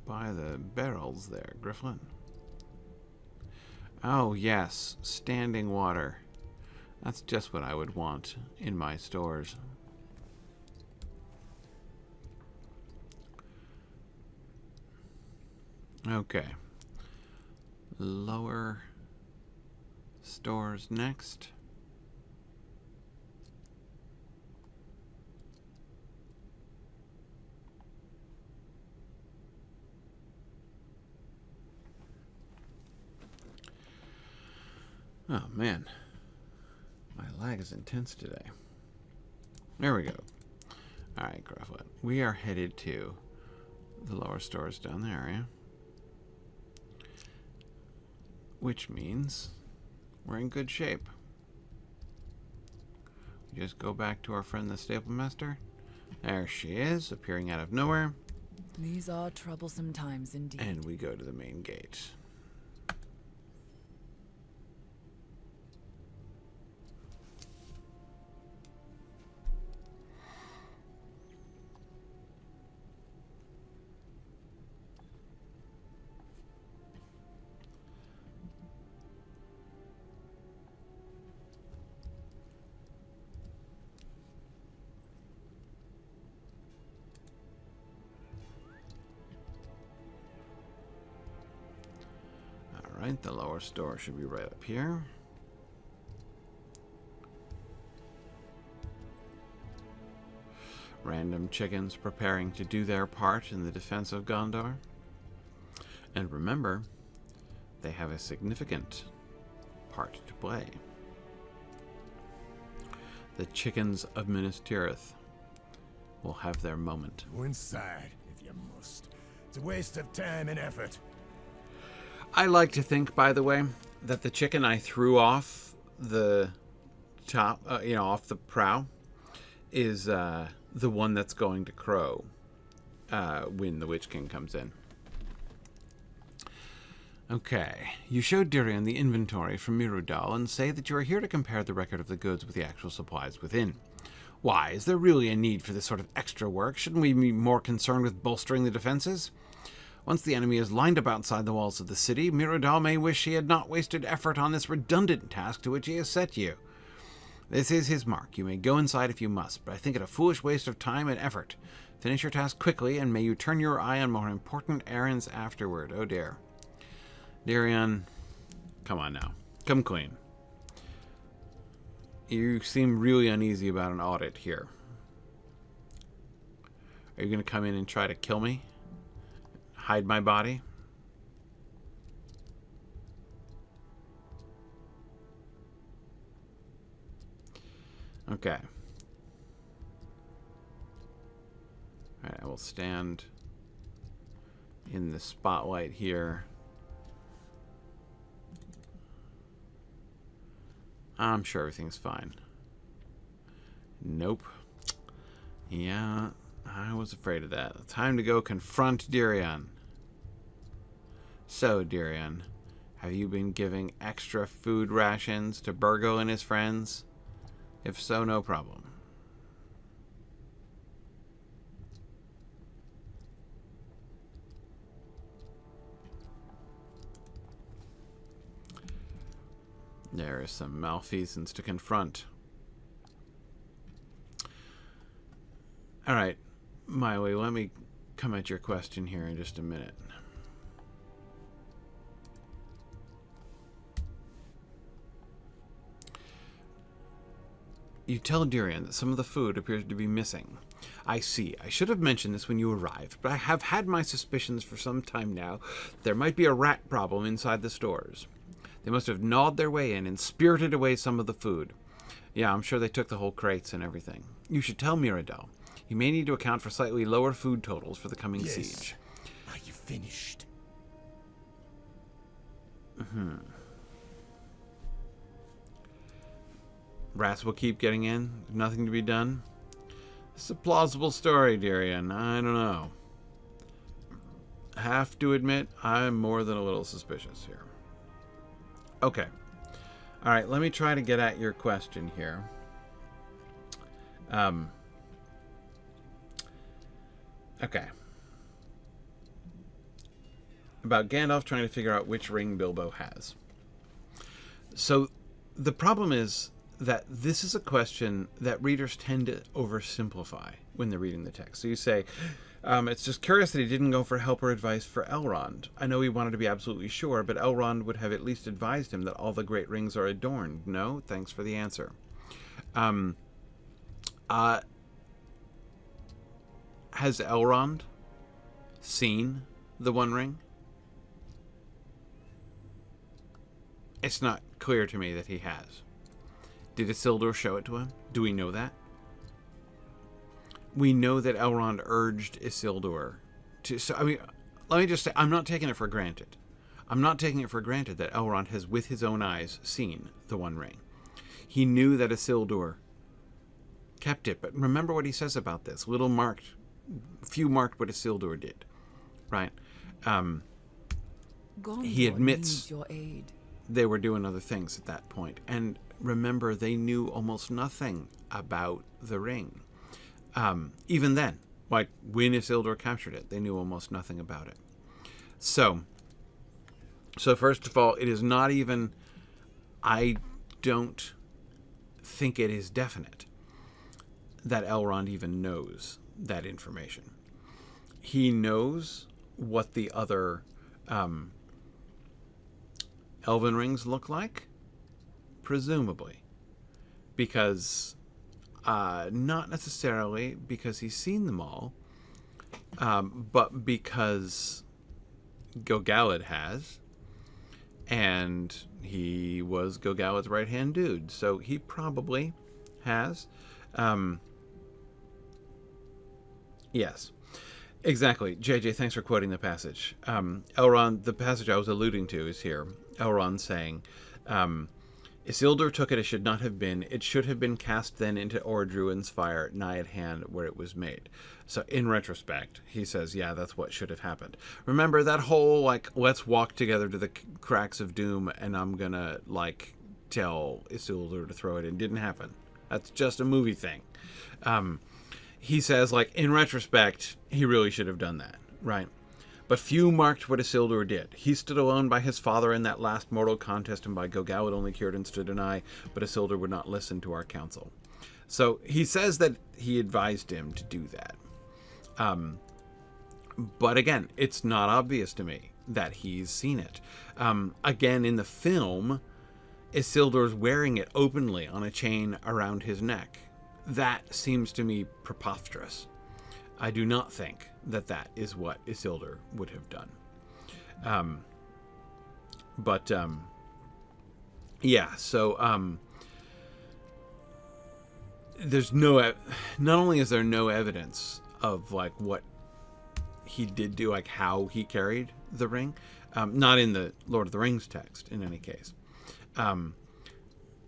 by the barrels there, Gryfflet. Oh yes, standing water. That's just what I would want in my stores. Okay. Lower stores next. Oh man, my lag is intense today. There we go. Alright, Gryfflet. We are headed to the lower stores down there, yeah? Which means we're in good shape. We just go back to our friend the Stable Master. There she is, appearing out of nowhere. These are troublesome times indeed. And we go to the main gate. Alright, the lower store should be right up here. Random chickens preparing to do their part in the defense of Gondor. And remember, they have a significant part to play. The chickens of Minas Tirith will have their moment. Go inside, if you must. It's a waste of time and effort. I like to think, by the way, that the chicken I threw off the top, off the prow, is the one that's going to crow when the Witch King comes in. Okay, you showed Dírion the inventory from Mithrandir and say that you are here to compare the record of the goods with the actual supplies within. Why, is there really a need for this sort of extra work? Shouldn't we be more concerned with bolstering the defenses? Once the enemy is lined up outside the walls of the city, Mithrandir may wish he had not wasted effort on this redundant task to which he has set you. This is his mark. You may go inside if you must, but I think it a foolish waste of time and effort. Finish your task quickly, and may you turn your eye on more important errands afterward. Oh dear. Dírion, come on now. Come clean. You seem really uneasy about an audit here. Are you going to come in and try to kill me? Hide my body? Okay. Alright, I will stand in the spotlight here. I'm sure everything's fine. Nope. Yeah, I was afraid of that. Time to go confront Dírion. So, Dírion, have you been giving extra food rations to Burgo and his friends? If so, no problem. There is some malfeasance to confront. Alright, Miley, let me come at your question here in just a minute. You tell Dírion that some of the food appears to be missing. I see. I should have mentioned this when you arrived, but I have had my suspicions for some time now that there might be a rat problem inside the stores. They must have gnawed their way in and spirited away some of the food. Yeah, I'm sure they took the whole crates and everything. You should tell Mithrandir. He may need to account for slightly lower food totals for the coming Yes. siege. Are you finished? Rats will keep getting in. Nothing to be done. It's a plausible story, Dírion. I don't know. Have to admit, I'm more than a little suspicious here. Okay. All right, let me try to get at your question here. Okay. About Gandalf trying to figure out which ring Bilbo has. So, the problem is that this is a question that readers tend to oversimplify when they're reading the text. So you say, it's just curious that he didn't go for help or advice for Elrond. I know he wanted to be absolutely sure, but Elrond would have at least advised him that all the great rings are adorned. No? Thanks for the answer. Has Elrond seen the One Ring? It's not clear to me that he has. Did Isildur show it to him? Do we know that? We know that Elrond urged Isildur to... So, I mean, let me just say, I'm not taking it for granted. I'm not taking it for granted that Elrond has, with his own eyes, seen the One Ring. He knew that Isildur kept it, but remember what he says about this. Few marked what Isildur did, right? He admits your aid. They were doing other things at that point. And remember, they knew almost nothing about the ring. Even then, like when Isildur captured it, they knew almost nothing about it. So first of all, it is not even, I don't think it is definite that Elrond even knows that information. He knows what the other elven rings look like, presumably, because not necessarily because he's seen them all, but because Gil-galad has, and he was Gil-galad's right-hand dude, so he probably has. Yes, exactly. JJ, thanks for quoting the passage. Elrond, the passage I was alluding to is here. Elrond saying, Isildur took it as should not have been. It should have been cast then into Orodruin's fire, nigh at hand where it was made. So in retrospect, he says, yeah, that's what should have happened. Remember that whole, like, let's walk together to the cracks of doom and I'm gonna, like, tell Isildur to throw it in. Didn't happen. That's just a movie thing. He says, like, in retrospect, he really should have done that, right? But few marked what Isildur did. He stood alone by his father in that last mortal contest, and by Gil-galad only Círdan stood deny, but Isildur would not listen to our counsel. So he says that he advised him to do that. But again, it's not obvious to me that he's seen it. Again, in the film, Isildur's wearing it openly on a chain around his neck. That seems to me preposterous. I do not think that that is what Isildur would have done. Yeah, so there's no, not only is there no evidence of like what he did do, like how he carried the ring, not in the Lord of the Rings text in any case.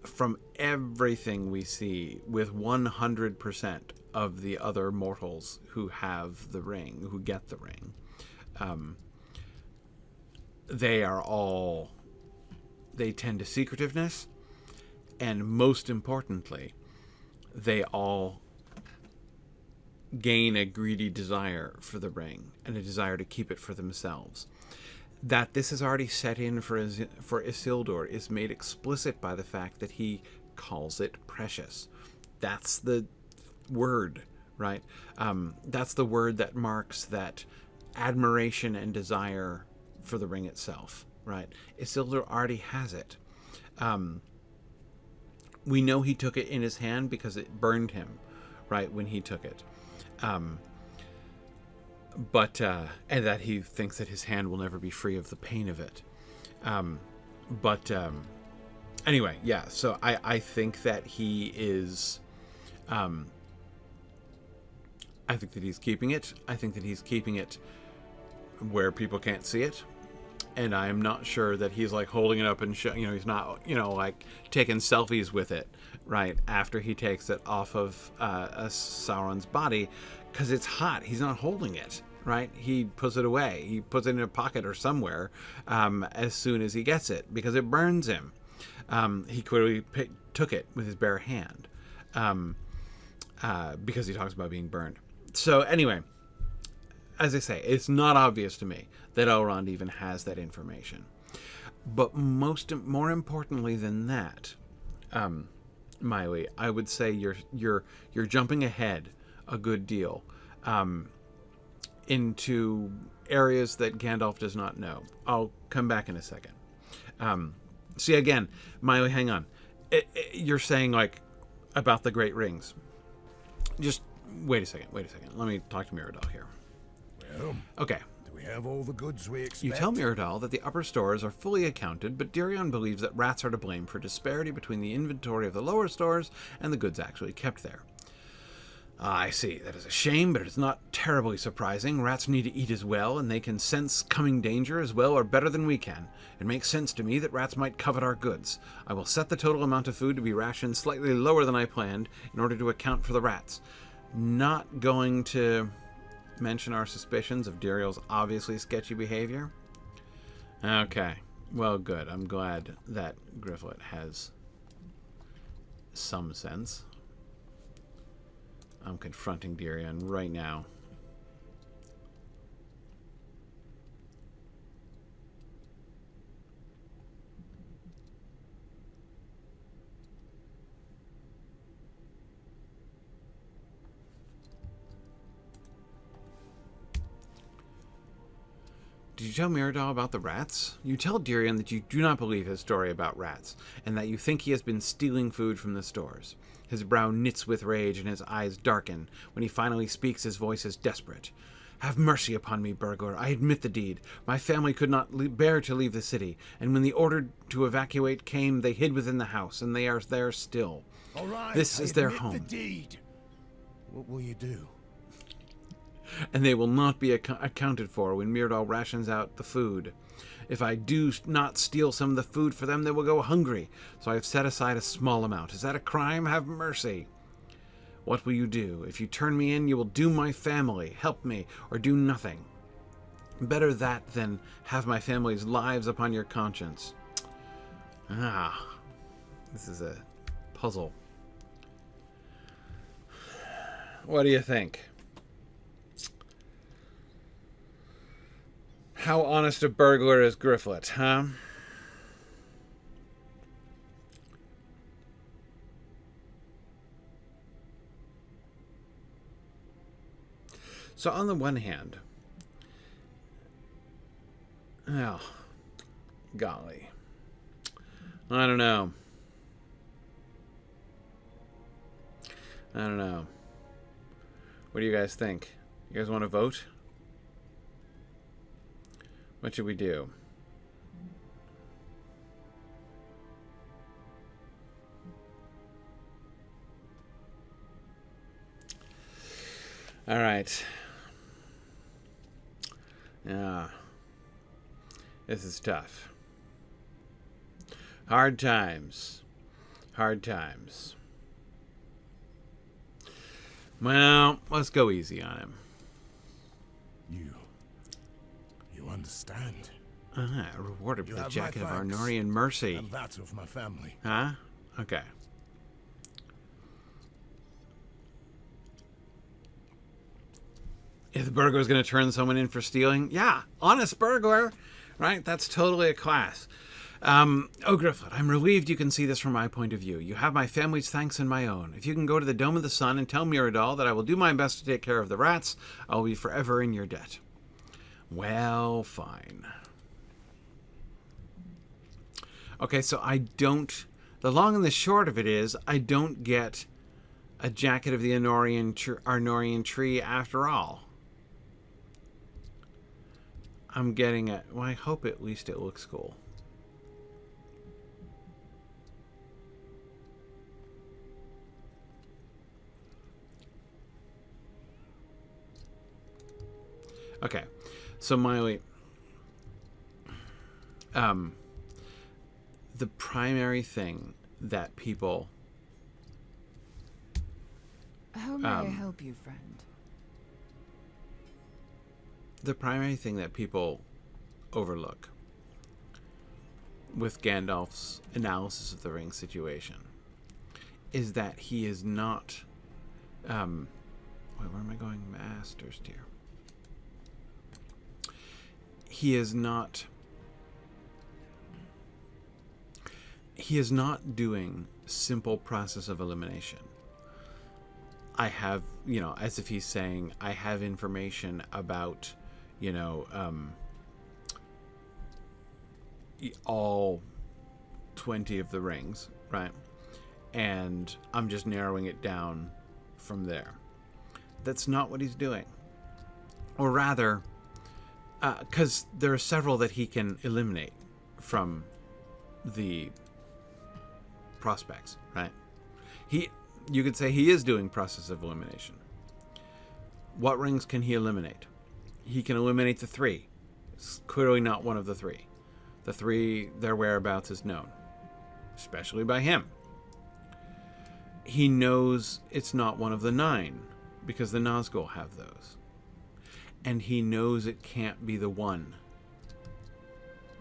From everything we see with 100% of the other mortals who have the ring, who get the ring, they tend to secretiveness, and most importantly, they all gain a greedy desire for the ring and a desire to keep it for themselves. That this is already set in for Isildur is made explicit by the fact that he calls it precious. That's the word, right? That's the word that marks that admiration and desire for the ring itself, right? Isildur already has it. We know he took it in his hand because it burned him, right, when he took it. And that he thinks that his hand will never be free of the pain of it. Anyway, yeah, so I think that he is I think that he's keeping it. I think that he's keeping it where people can't see it. And I'm not sure that he's like holding it up and he's not, like taking selfies with it, right? After he takes it off of Sauron's body, because it's hot. He's not holding it, right? He puts it away. He puts it in a pocket or somewhere as soon as he gets it, because it burns him. He clearly took it with his bare hand because he talks about being burned. So anyway, as I say, it's not obvious to me that Elrond even has that information. But more importantly than that, Miley, I would say you're jumping ahead a good deal into areas that Gandalf does not know. I'll come back in a second. See, again, Miley, hang on. You're saying, like, about the Great Rings. Just wait a second. Let me talk to Myrdal here. Well, okay. do we have all the goods we expect? You tell Myrdal that the upper stores are fully accounted, but Dírion believes that rats are to blame for disparity between the inventory of the lower stores and the goods actually kept there. I see. That is a shame, but it's not terribly surprising. Rats need to eat as well, and they can sense coming danger as well or better than we can. It makes sense to me that rats might covet our goods. I will set the total amount of food to be rationed slightly lower than I planned in order to account for the rats. Not going to mention our suspicions of Dyrion's obviously sketchy behavior? Okay. Well, good. I'm glad that Gryfflet has some sense. I'm confronting Dírion right now. Did you tell Myrdal about the rats? You tell Dírion that you do not believe his story about rats, and that you think he has been stealing food from the stores. His brow knits with rage, and his eyes darken. When he finally speaks, his voice is desperate. Have mercy upon me, burglar. I admit the deed. My family could not bear to leave the city, and when the order to evacuate came, they hid within the house, and they are there still. All right, this is their home. The deed. What will you do? And they will not be accounted for when Myrdal rations out the food. If I do not steal some of the food for them, they will go hungry, so I have set aside a small amount. Is that a crime? Have mercy. What will you do? If you turn me in, you will doom my family, help me, or do nothing. Better that than have my family's lives upon your conscience. This is a puzzle. What do you think? How honest a burglar is Gryfflet, huh? So on the one hand, oh, golly, I don't know. What do you guys think? You guys want to vote? What should we do? All right. Yeah. This is tough. Hard times. Well, let's go easy on him. You understand? Rewarded You with the have my jacket of thanks, Arnorian mercy. and that of my family. Huh? Okay. If the burglar is going to turn someone in for stealing, yeah, honest burglar, right? That's totally a class. Gryfflet, I'm relieved you can see this from my point of view. You have my family's thanks and my own. If you can go to the Dome of the Sun and tell Myrdal that I will do my best to take care of the rats, I will be forever in your debt. Well, fine. Okay, so the long and the short of it is, I don't get a jacket of the Arnorian tree after all. I'm getting it. Well, I hope at least it looks cool. Okay. So, Miley, the primary thing that people... How may I help you, friend? The primary thing that people overlook with Gandalf's analysis of the ring situation is that he is not... wait, where am I going? Master's tier. He is not doing simple process of elimination. I have, as if he's saying, I have information about, all 20 of the rings, right? And I'm just narrowing it down from there. That's not what he's doing. Or rather, because there are several that he can eliminate from the prospects, right? You could say he is doing process of elimination. What rings can he eliminate? He can eliminate the 3. It's clearly not one of the 3. The 3, their whereabouts is known, especially by him. He knows it's not one of the 9 because the Nazgul have those. And he knows it can't be the 1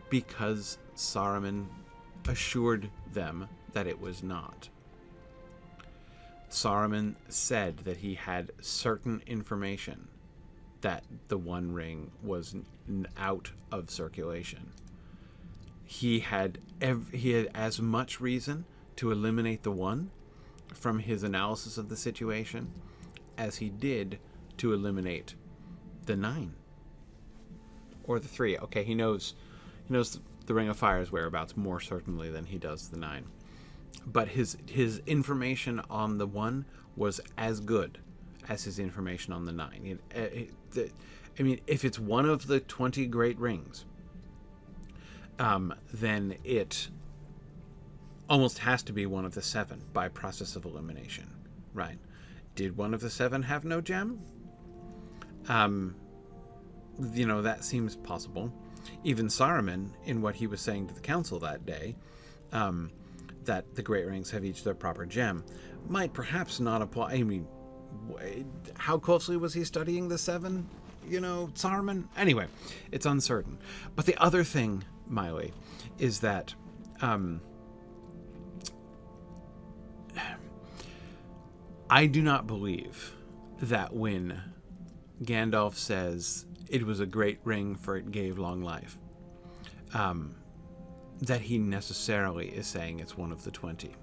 because Saruman assured them that it was not. Saruman said that he had certain information that the One Ring was out of circulation. He had as much reason to eliminate the 1 from his analysis of the situation as he did to eliminate the 9 or the 3. Okay, he knows the Ring of Fire's whereabouts more certainly than he does the 9. But his information on the 1 was as good as his information on the 9. I mean, if it's one of the 20 great rings, then it almost has to be one of the 7 by process of elimination, right? Did one of the 7 have no gem? That seems possible. Even Saruman, in what he was saying to the council that day, that the great rings have each their proper gem, might perhaps not apply. I mean, how closely was he studying the 7? Saruman? Anyway, it's uncertain. But the other thing, Miley, is that I do not believe that when Gandalf says it was a great ring for it gave long life, that he necessarily is saying it's one of the 20.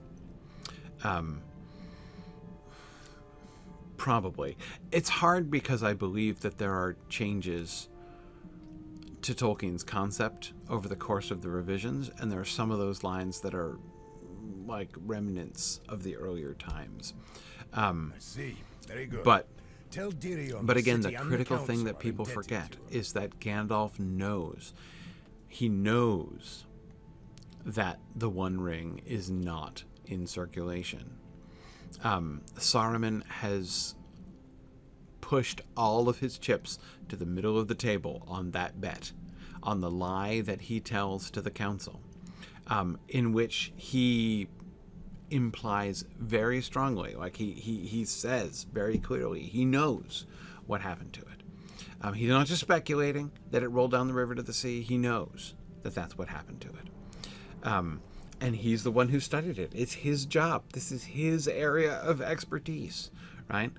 Probably. It's hard because I believe that there are changes to Tolkien's concept over the course of the revisions, and there are some of those lines that are like remnants of the earlier times. I see. Very good. But Tell Dírion But again, city the and critical thing council that are people indebted forget to him. is that Gandalf knows. He knows that the One Ring is not in circulation. Saruman has pushed all of his chips to the middle of the table on that bet, on the lie that he tells to the council, in which he implies very strongly, like he says very clearly, he knows what happened to it. He's not just speculating that it rolled down the river to the sea. He knows that that's what happened to it. And he's the one who studied it. It's his job. This is his area of expertise, right?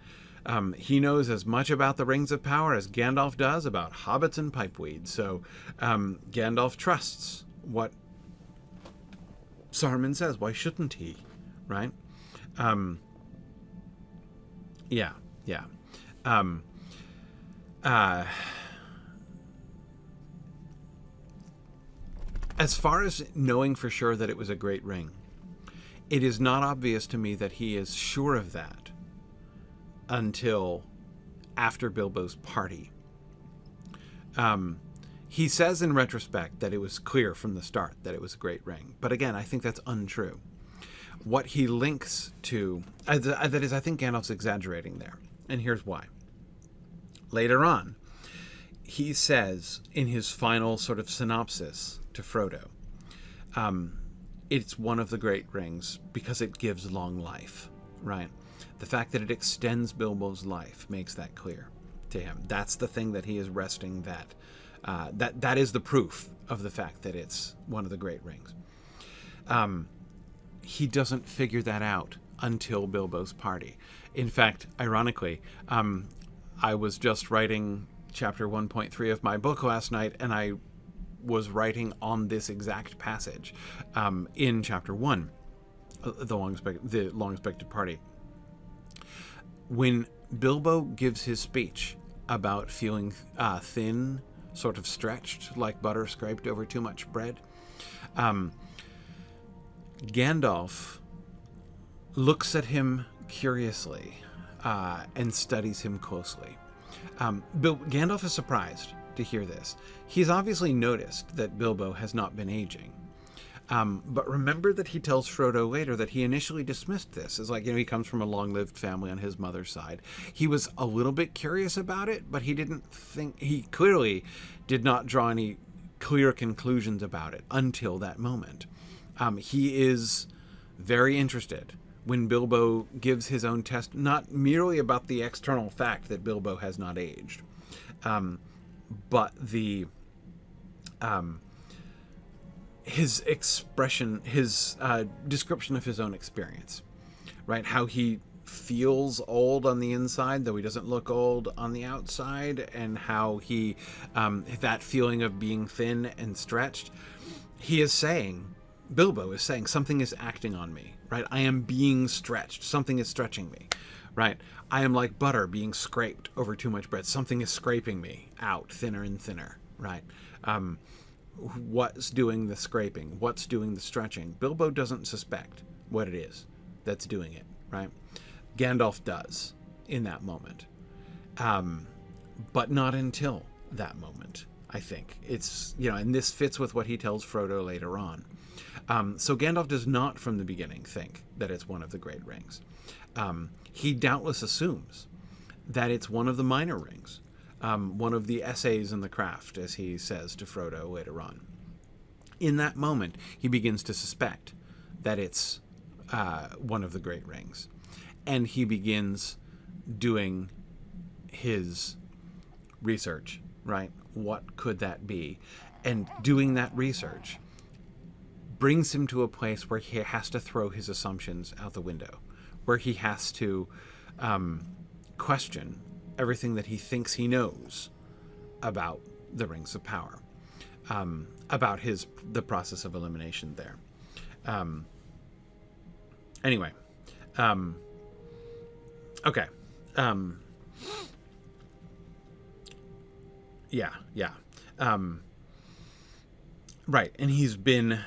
He knows as much about the Rings of Power as Gandalf does about hobbits and pipeweed. So Gandalf trusts what Saruman says. Why shouldn't he, right? Yeah. As far as knowing for sure that it was a great ring, it is not obvious to me that he is sure of that until after Bilbo's party. He says in retrospect that it was clear from the start that it was a great ring. But again, I think that's untrue. What he links to, that is, I think Gandalf's exaggerating there. And here's why. Later on, he says in his final sort of synopsis to Frodo, it's one of the great rings because it gives long life, right? The fact that it extends Bilbo's life makes that clear to him. That's the thing that he is resting that is the proof of the fact that it's one of the great rings. He doesn't figure that out until Bilbo's party. In fact, ironically, I was just writing chapter 1.3 of my book last night, and I was writing on this exact passage in chapter 1, the long-expected party. When Bilbo gives his speech about feeling thin, sort of stretched, like butter scraped over too much bread, Gandalf looks at him curiously and studies him closely. Gandalf is surprised to hear this. He's obviously noticed that Bilbo has not been aging. But remember that he tells Frodo later that he initially dismissed this as like, he comes from a long-lived family on his mother's side. He was a little bit curious about it, but he clearly did not draw any clear conclusions about it until that moment. He is very interested when Bilbo gives his own test, not merely about the external fact that Bilbo has not aged, but his expression, his description of his own experience, right? How he feels old on the inside, though he doesn't look old on the outside, and how he, that feeling of being thin and stretched, Bilbo is saying, something is acting on me, right? I am being stretched. Something is stretching me, right? I am like butter being scraped over too much bread. Something is scraping me out thinner and thinner, right? What's doing the scraping? What's doing the stretching? Bilbo doesn't suspect what it is that's doing it, right? Gandalf does in that moment, but not until that moment, I think. It's, and this fits with what he tells Frodo later on. So Gandalf does not from the beginning think that it's one of the great rings. He doubtless assumes that it's one of the minor rings, one of the essays in the craft, as he says to Frodo later on. In that moment, he begins to suspect that it's one of the great rings. And he begins doing his research, right? What could that be? And doing that research brings him to a place where he has to throw his assumptions out the window, where he has to question everything that he thinks he knows about the Rings of Power, about the process of elimination there. Anyway, okay. Yeah. Right, and he's been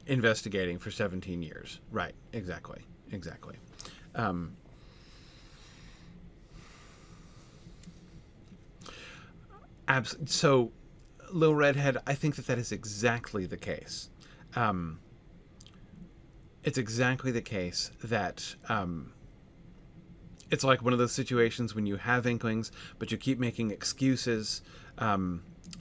investigating for 17 years. Right, exactly. So, Lil Redhead, I think that is exactly the case. It's exactly the case that it's like one of those situations when you have inklings, but you keep making excuses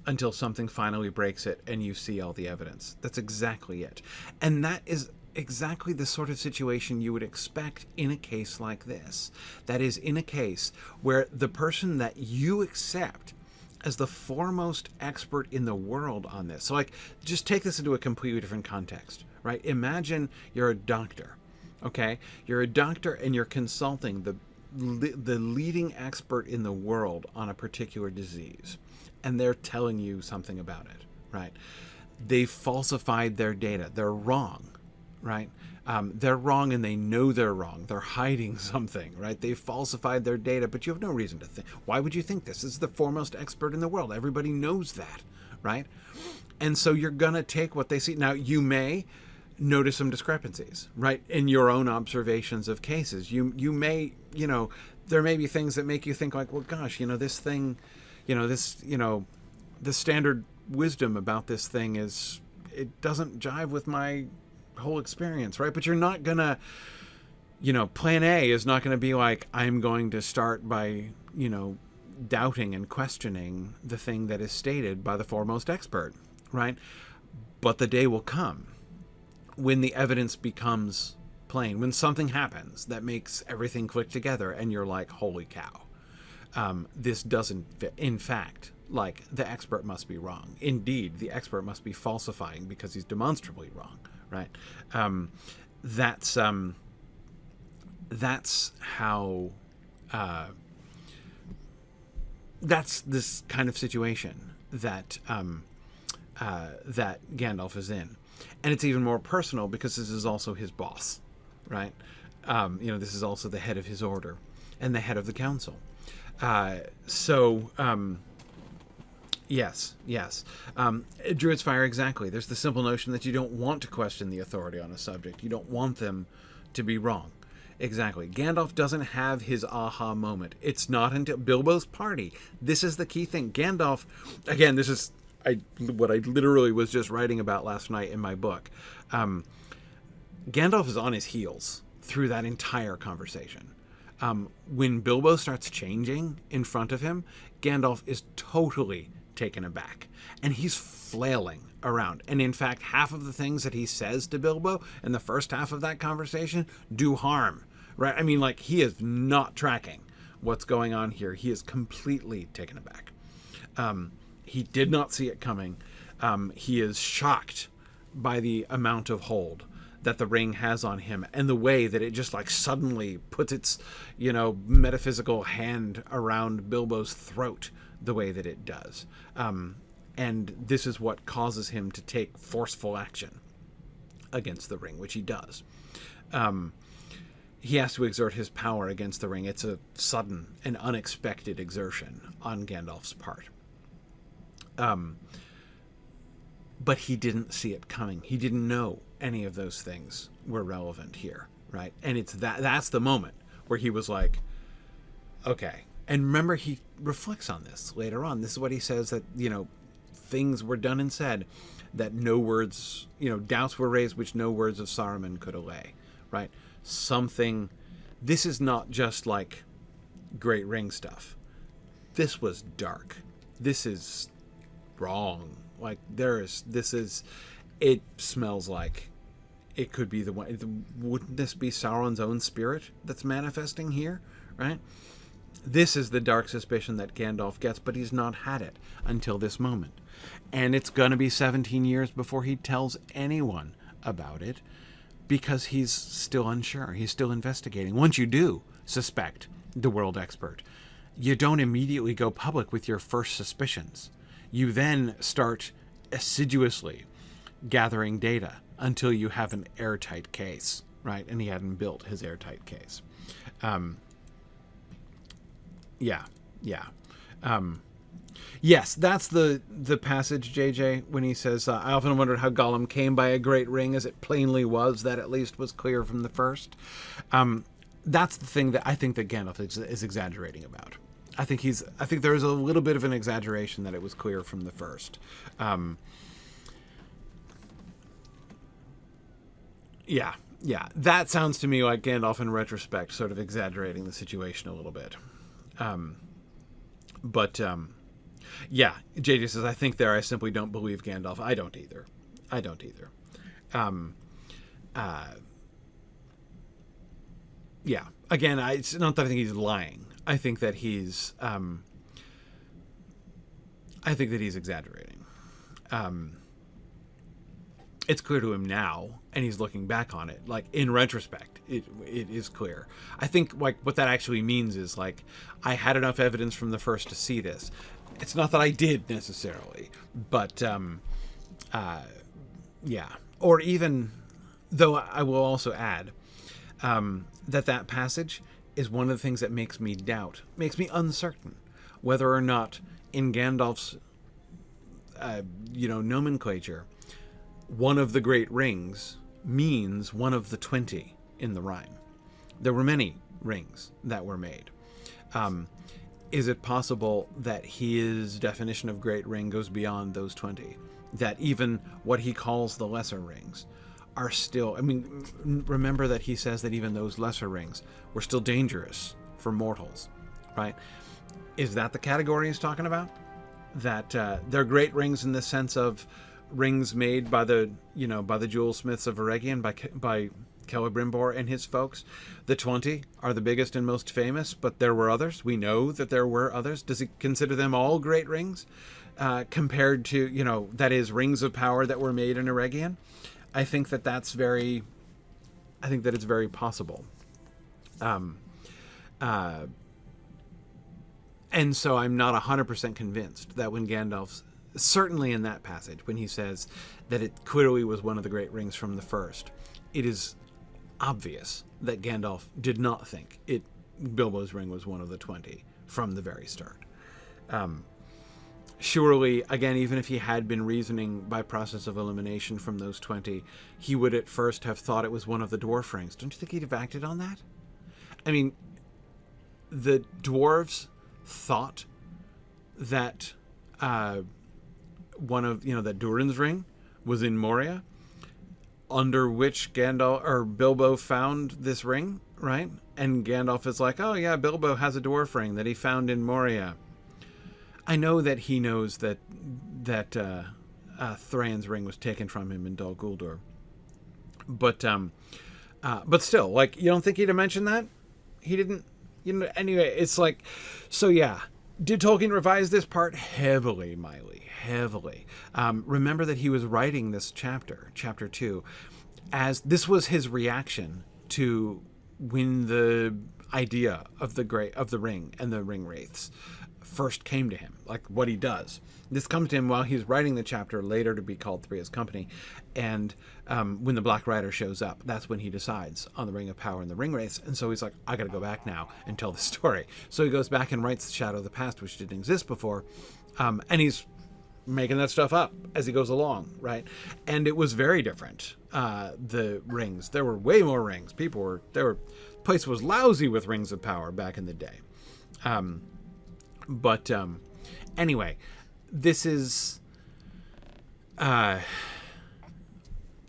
until something finally breaks it and you see all the evidence. That's exactly it. And that is exactly the sort of situation you would expect in a case like this. That is, in a case where the person that you accept as the foremost expert in the world on this. So, like, just take this into a completely different context, right? Imagine you're a doctor, okay? You're a doctor and you're consulting the leading expert in the world on a particular disease, and they're telling you something about it, right? They've falsified their data. They're wrong, right? They're wrong and they know they're wrong. They're hiding something, right? They've falsified their data, but you have no reason to think. Why would you think this? This is the foremost expert in the world. Everybody knows that, right? And so you're going to take what they see. Now, you may notice some discrepancies, right? In your own observations of cases. You may, there may be things that make you think like, well, gosh, this thing, the standard wisdom about this thing it doesn't jive with my whole experience, right? But you're not gonna, plan A is not gonna be like, I'm going to start by, doubting and questioning the thing that is stated by the foremost expert, right? But the day will come when the evidence becomes plain, when something happens that makes everything click together, and you're like, holy cow, this doesn't fit. In fact, like, the expert must be wrong. Indeed, the expert must be falsifying because he's demonstrably wrong, right? That's how... that's this kind of situation that that Gandalf is in. And it's even more personal because this is also his boss, right? This is also the head of his order and the head of the council. Yes. Druid's Fire, exactly. There's the simple notion that you don't want to question the authority on a subject. You don't want them to be wrong. Exactly. Gandalf doesn't have his aha moment. It's not until Bilbo's party. This is the key thing. Gandalf, again, this is what I literally was just writing about last night in my book. Gandalf is on his heels through that entire conversation. When Bilbo starts changing in front of him, Gandalf is totally taken aback, and he's flailing around. And in fact, half of the things that he says to Bilbo in the first half of that conversation do harm, right? I mean, like, he is not tracking what's going on here. He is completely taken aback. He did not see it coming. He is shocked by the amount of hold that the ring has on him, and the way that it just, like, suddenly puts its, metaphysical hand around Bilbo's throat the way that it does. And this is what causes him to take forceful action against the ring, which he does. He has to exert his power against the ring. It's a sudden and unexpected exertion on Gandalf's part. But he didn't see it coming. He didn't know any of those things were relevant here, right? And it's that's the moment where he was like, okay. And remember, he reflects on this later on. This is what he says, that, things were done and said that no words, doubts were raised which no words of Saruman could allay, right? This is not just like Great Ring stuff. This was dark. This is wrong. Like, it smells like it could be the one. Wouldn't this be Sauron's own spirit that's manifesting here, right? This is the dark suspicion that Gandalf gets, but he's not had it until this moment. And it's going to be 17 years before he tells anyone about it, because he's still unsure. He's still investigating. Once you do suspect the world expert, you don't immediately go public with your first suspicions. You then start assiduously gathering data until you have an airtight case, right? And he hadn't built his airtight case. Yes, that's the passage, JJ, when he says, I often wondered how Gollum came by a great ring, as it plainly was. That at least was clear from the first. That's the thing that I think that Gandalf is exaggerating about. I think there is a little bit of an exaggeration that it was clear from the first. That sounds to me like Gandalf in retrospect sort of exaggerating the situation a little bit. JJ says, I think I simply don't believe Gandalf. I don't either. Again, it's not that I think he's lying. I think that he's exaggerating. It's clear to him now, and he's looking back on it. Like, in retrospect, it is clear. I think, like, what that actually means is, like, I had enough evidence from the first to see this. It's not that I did necessarily, but or even, though I will also add that passage is one of the things that makes me uncertain whether or not in Gandalf's nomenclature, one of the great rings means one of the 20 in the rhyme. There were many rings that were made. Is it possible that his definition of great ring goes beyond those 20? That even what he calls the lesser rings are still... I mean, remember that he says that even those lesser rings were still dangerous for mortals, right? Is that the category he's talking about? That they're great rings in the sense of rings made by the jewel smiths of Eregion, by Celebrimbor and his folks. The 20 are the biggest and most famous, but there were others. We know that there were others. Does he consider them all great rings compared to, that is, rings of power that were made in Eregion? I think that it's very possible. And so I'm not 100% convinced that when Gandalf's, certainly in that passage, when he says that it clearly was one of the great rings from the first, it is obvious that Gandalf did not think Bilbo's ring was one of the 20 from the very start. Surely, again, even if he had been reasoning by process of elimination from those 20, he would at first have thought it was one of the dwarf rings. Don't you think he'd have acted on that? I mean, the dwarves thought that one of that Durin's ring was in Moria, under which Bilbo found this ring, right? And Gandalf is like, oh yeah, Bilbo has a dwarf ring that he found in Moria. I know that he knows that Thrain's ring was taken from him in Dol Guldur, but still, like, you don't think he'd have mentioned that? He didn't. Anyway, it's like, so yeah. Did Tolkien revise this part? Heavily, Miley, heavily. Remember that he was writing this chapter 2, as this was his reaction to when the idea of the ring and the ring wraiths first came to him, like what he does. This comes to him while he's writing the chapter, later to be called Three as Company, and when the Black Rider shows up, that's when he decides on the Ring of Power and the ring wraiths, and so he's like, I gotta go back now and tell the story. So he goes back and writes the Shadow of the Past, which didn't exist before, and he's making that stuff up as he goes along, right? And it was very different. The rings, there were way more rings. Place was lousy with rings of power back in the day. But anyway, this is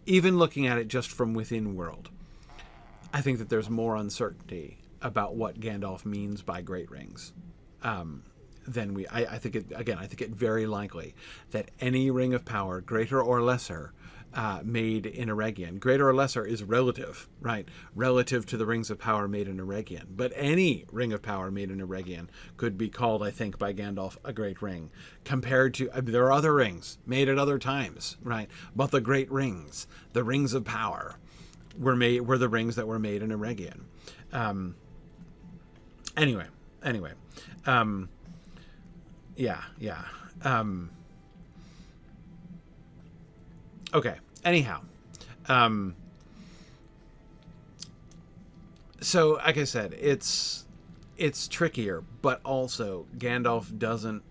even looking at it just from within world, I think that there's more uncertainty about what Gandalf means by great rings than I think it very likely that any ring of power, greater or lesser, made in Eregion. Greater or lesser is relative, right? Relative to the rings of power made in Eregion. But any ring of power made in Eregion could be called, I think, by Gandalf a great ring. Compared to, there are other rings made at other times, right? But the great rings, the rings of power, were the rings that were made in Eregion. Anyway. Okay. Anyhow, so like I said, it's trickier, but also Gandalf doesn't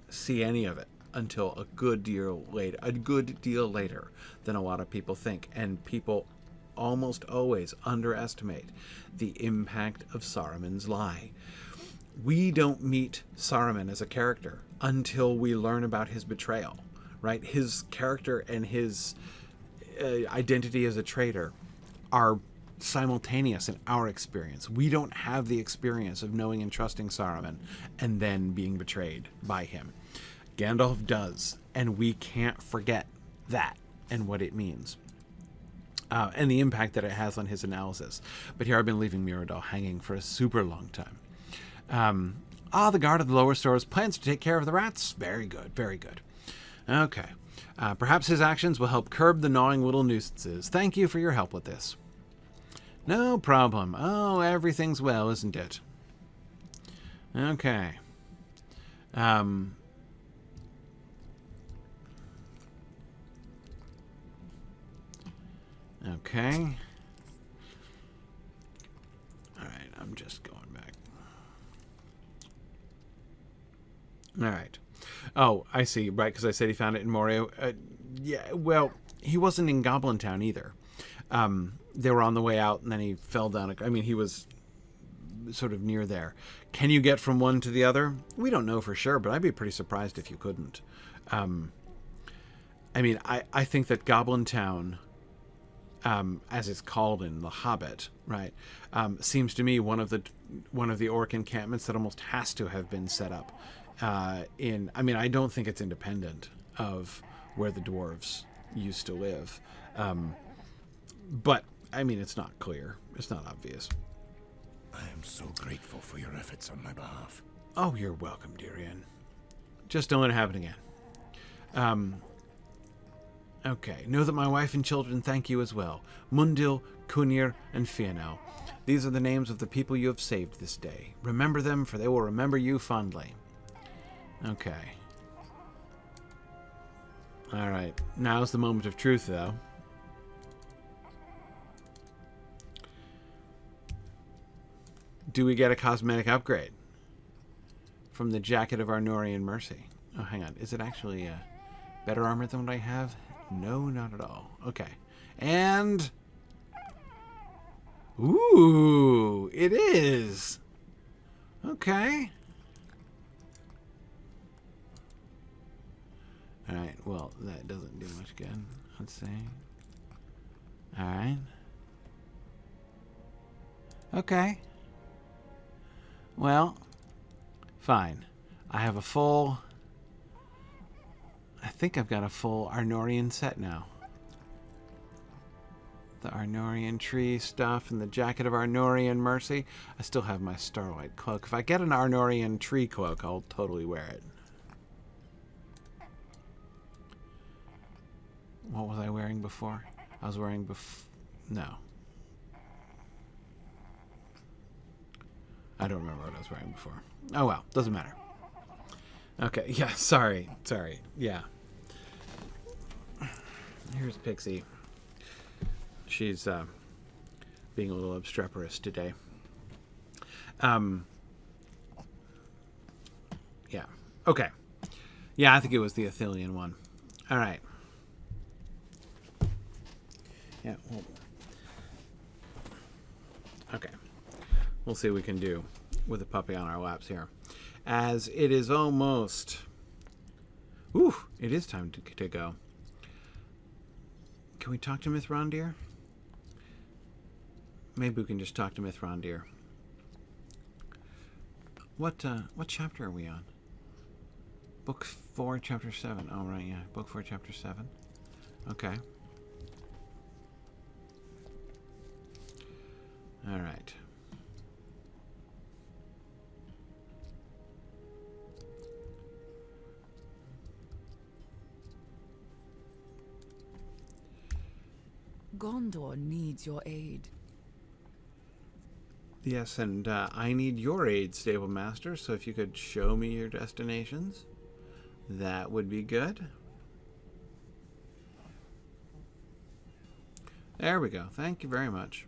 see any of it until a good deal later than a lot of people think, and people almost always underestimate the impact of Saruman's lie. We don't meet Saruman as a character until we learn about his betrayal, right? His character and his identity as a traitor are simultaneous in our experience. We don't have the experience of knowing and trusting Saruman and then being betrayed by him. Gandalf does, and we can't forget that and what it means. And the impact that it has on his analysis. But here I've been leaving Miradol hanging for a super long time. The guard of the lower stores plans to take care of the rats. Very good, very good. Okay. Perhaps his actions will help curb the gnawing little nuisances. Thank you for your help with this. No problem. Oh, everything's well, isn't it? Okay. Okay. All right, I'm just going back. All right. Oh, I see. Right, because I said he found it in Moria. Yeah, well, he wasn't in Goblin Town either. They were on the way out, and then he fell down. He was sort of near there. Can you get from one to the other? We don't know for sure, but I'd be pretty surprised if you couldn't. I think that Goblin Town as it's called in The Hobbit, right? Seems to me one of the orc encampments that almost has to have been set up in. I mean, I don't think it's independent of where the dwarves used to live, but I mean, it's not clear. It's not obvious. I am so grateful for your efforts on my behalf. Oh, you're welcome, Dírion. Just don't let it happen again. Okay. Know that my wife and children thank you as well. Mundil, Kunir, and Fionel. These are the names of the people you have saved this day. Remember them, for they will remember you fondly. Okay. Alright. Now's the moment of truth, though. Do we get a cosmetic upgrade from the Jacket of Arnorian Mercy? Oh, hang on. Is it actually better armor than what I have? No, not at all. Okay. And... ooh, it is. Okay. Alright, well, that doesn't do much good. Let's see. Alright. Okay. Well, fine. I have a full... I think I've got a full Arnorian set now. The Arnorian tree stuff and the Jacket of Arnorian Mercy. I still have my Starlight Cloak. If I get an Arnorian tree cloak, I'll totally wear it. What was I wearing before? I was wearing no. I don't remember what I was wearing before. Oh well, doesn't matter. Okay, yeah, sorry. Yeah. Here's Pixie. She's being a little obstreperous today. Yeah. Okay. Yeah, I think it was the Athelian one. All right. Yeah. Well, okay. We'll see what we can do with the puppy on our laps here. As it is almost... ooh, it is time to go. Can we talk to Mithrandir? Maybe we can just talk to Mithrandir. What chapter are we on? Book 4, chapter 7. Oh, right, yeah. Book 4, chapter 7. Okay. All right. Gondor needs your aid. Yes, and I need your aid, Stable Master, so if you could show me your destinations, that would be good. There we go. Thank you very much.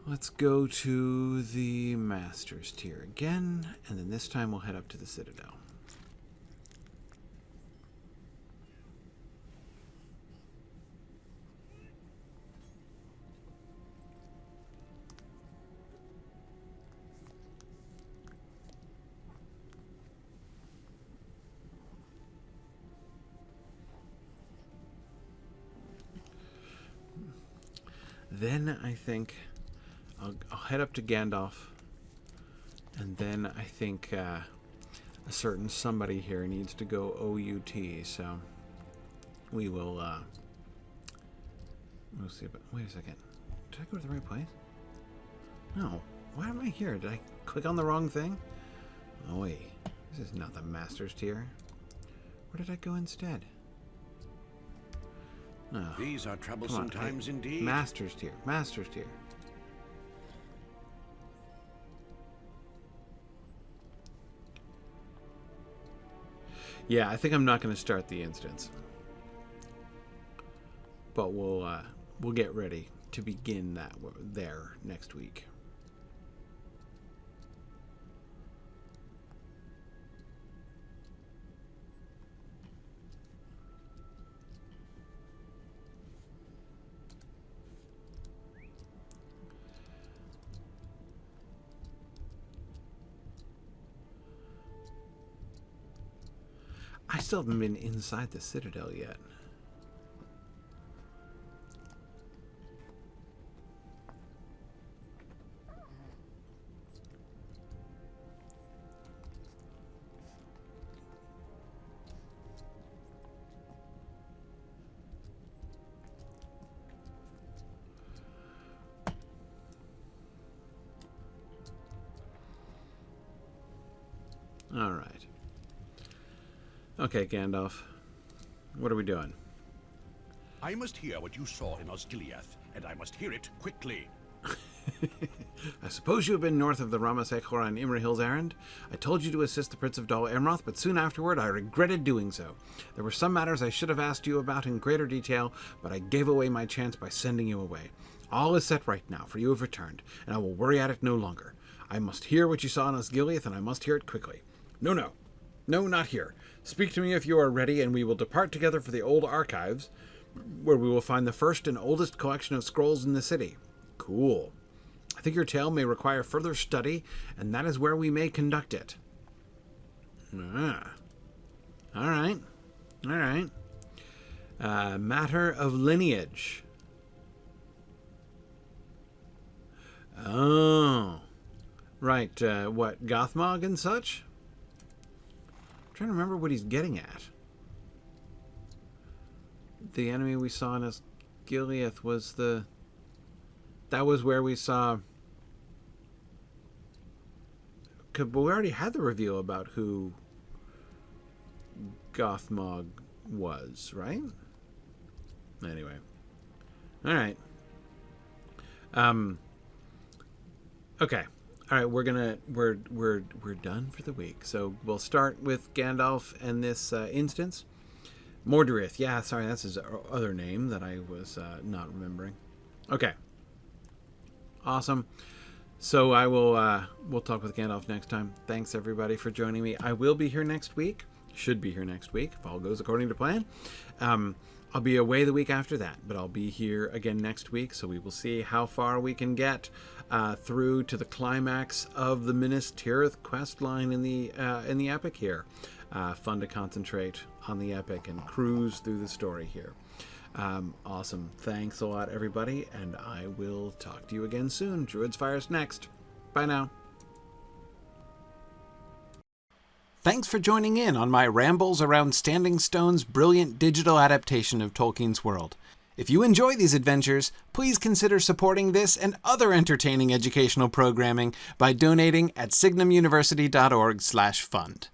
Let's go to the Master's tier again, and then this time we'll head up to the Citadel. Then I think I'll head up to Gandalf, and then I think a certain somebody here needs to go OUT, so we will we'll see. But wait a second, did I go to the right place? No. Why am I here? Did I click on the wrong thing? Oh wait, this is not the Master's tier. Where did I go instead? Oh, These are troublesome times indeed. Master's tier. Master's tier. Yeah, I think I'm not going to start the instance, but we'll get ready to begin that there next week. I still haven't been inside the Citadel yet. Okay, Gandalf. What are we doing? I must hear what you saw in Osgiliath, and I must hear it quickly. I suppose you have been north of the Rammas Echor on Imrahil's errand? I told you to assist the Prince of Dol Amroth, but soon afterward I regretted doing so. There were some matters I should have asked you about in greater detail, but I gave away my chance by sending you away. All is set right now, for you have returned, and I will worry at it no longer. I must hear what you saw in Osgiliath, and I must hear it quickly. No, not here. Speak to me if you are ready, and we will depart together for the old archives, where we will find the first and oldest collection of scrolls in the city. Cool. I think your tale may require further study, and that is where we may conduct it. All right. Matter of lineage. Oh. Right, what, Gothmog and such? I'm trying to remember what he's getting at. The enemy we saw in Osgiliath was the... That was where we saw... But we already had the reveal about who Gothmog was, right? Anyway. Alright. Okay. Alright, we're done for the week. So we'll start with Gandalf and this instance. Mordorith. Yeah, sorry, that's his other name that I was not remembering. Okay. Awesome. So I will we'll talk with Gandalf next time. Thanks everybody for joining me. I will be here next week. Should be here next week if all goes according to plan. I'll be away the week after that, but I'll be here again next week. So we will see how far we can get through to the climax of the Minas Tirith quest line in the epic here. Fun to concentrate on the epic and cruise through the story here. Awesome. Thanks a lot, everybody, and I will talk to you again soon. Druid's Fire's next. Bye now. Thanks for joining in on my rambles around Standing Stone's brilliant digital adaptation of Tolkien's world. If you enjoy these adventures, please consider supporting this and other entertaining educational programming by donating at signumuniversity.org/fund.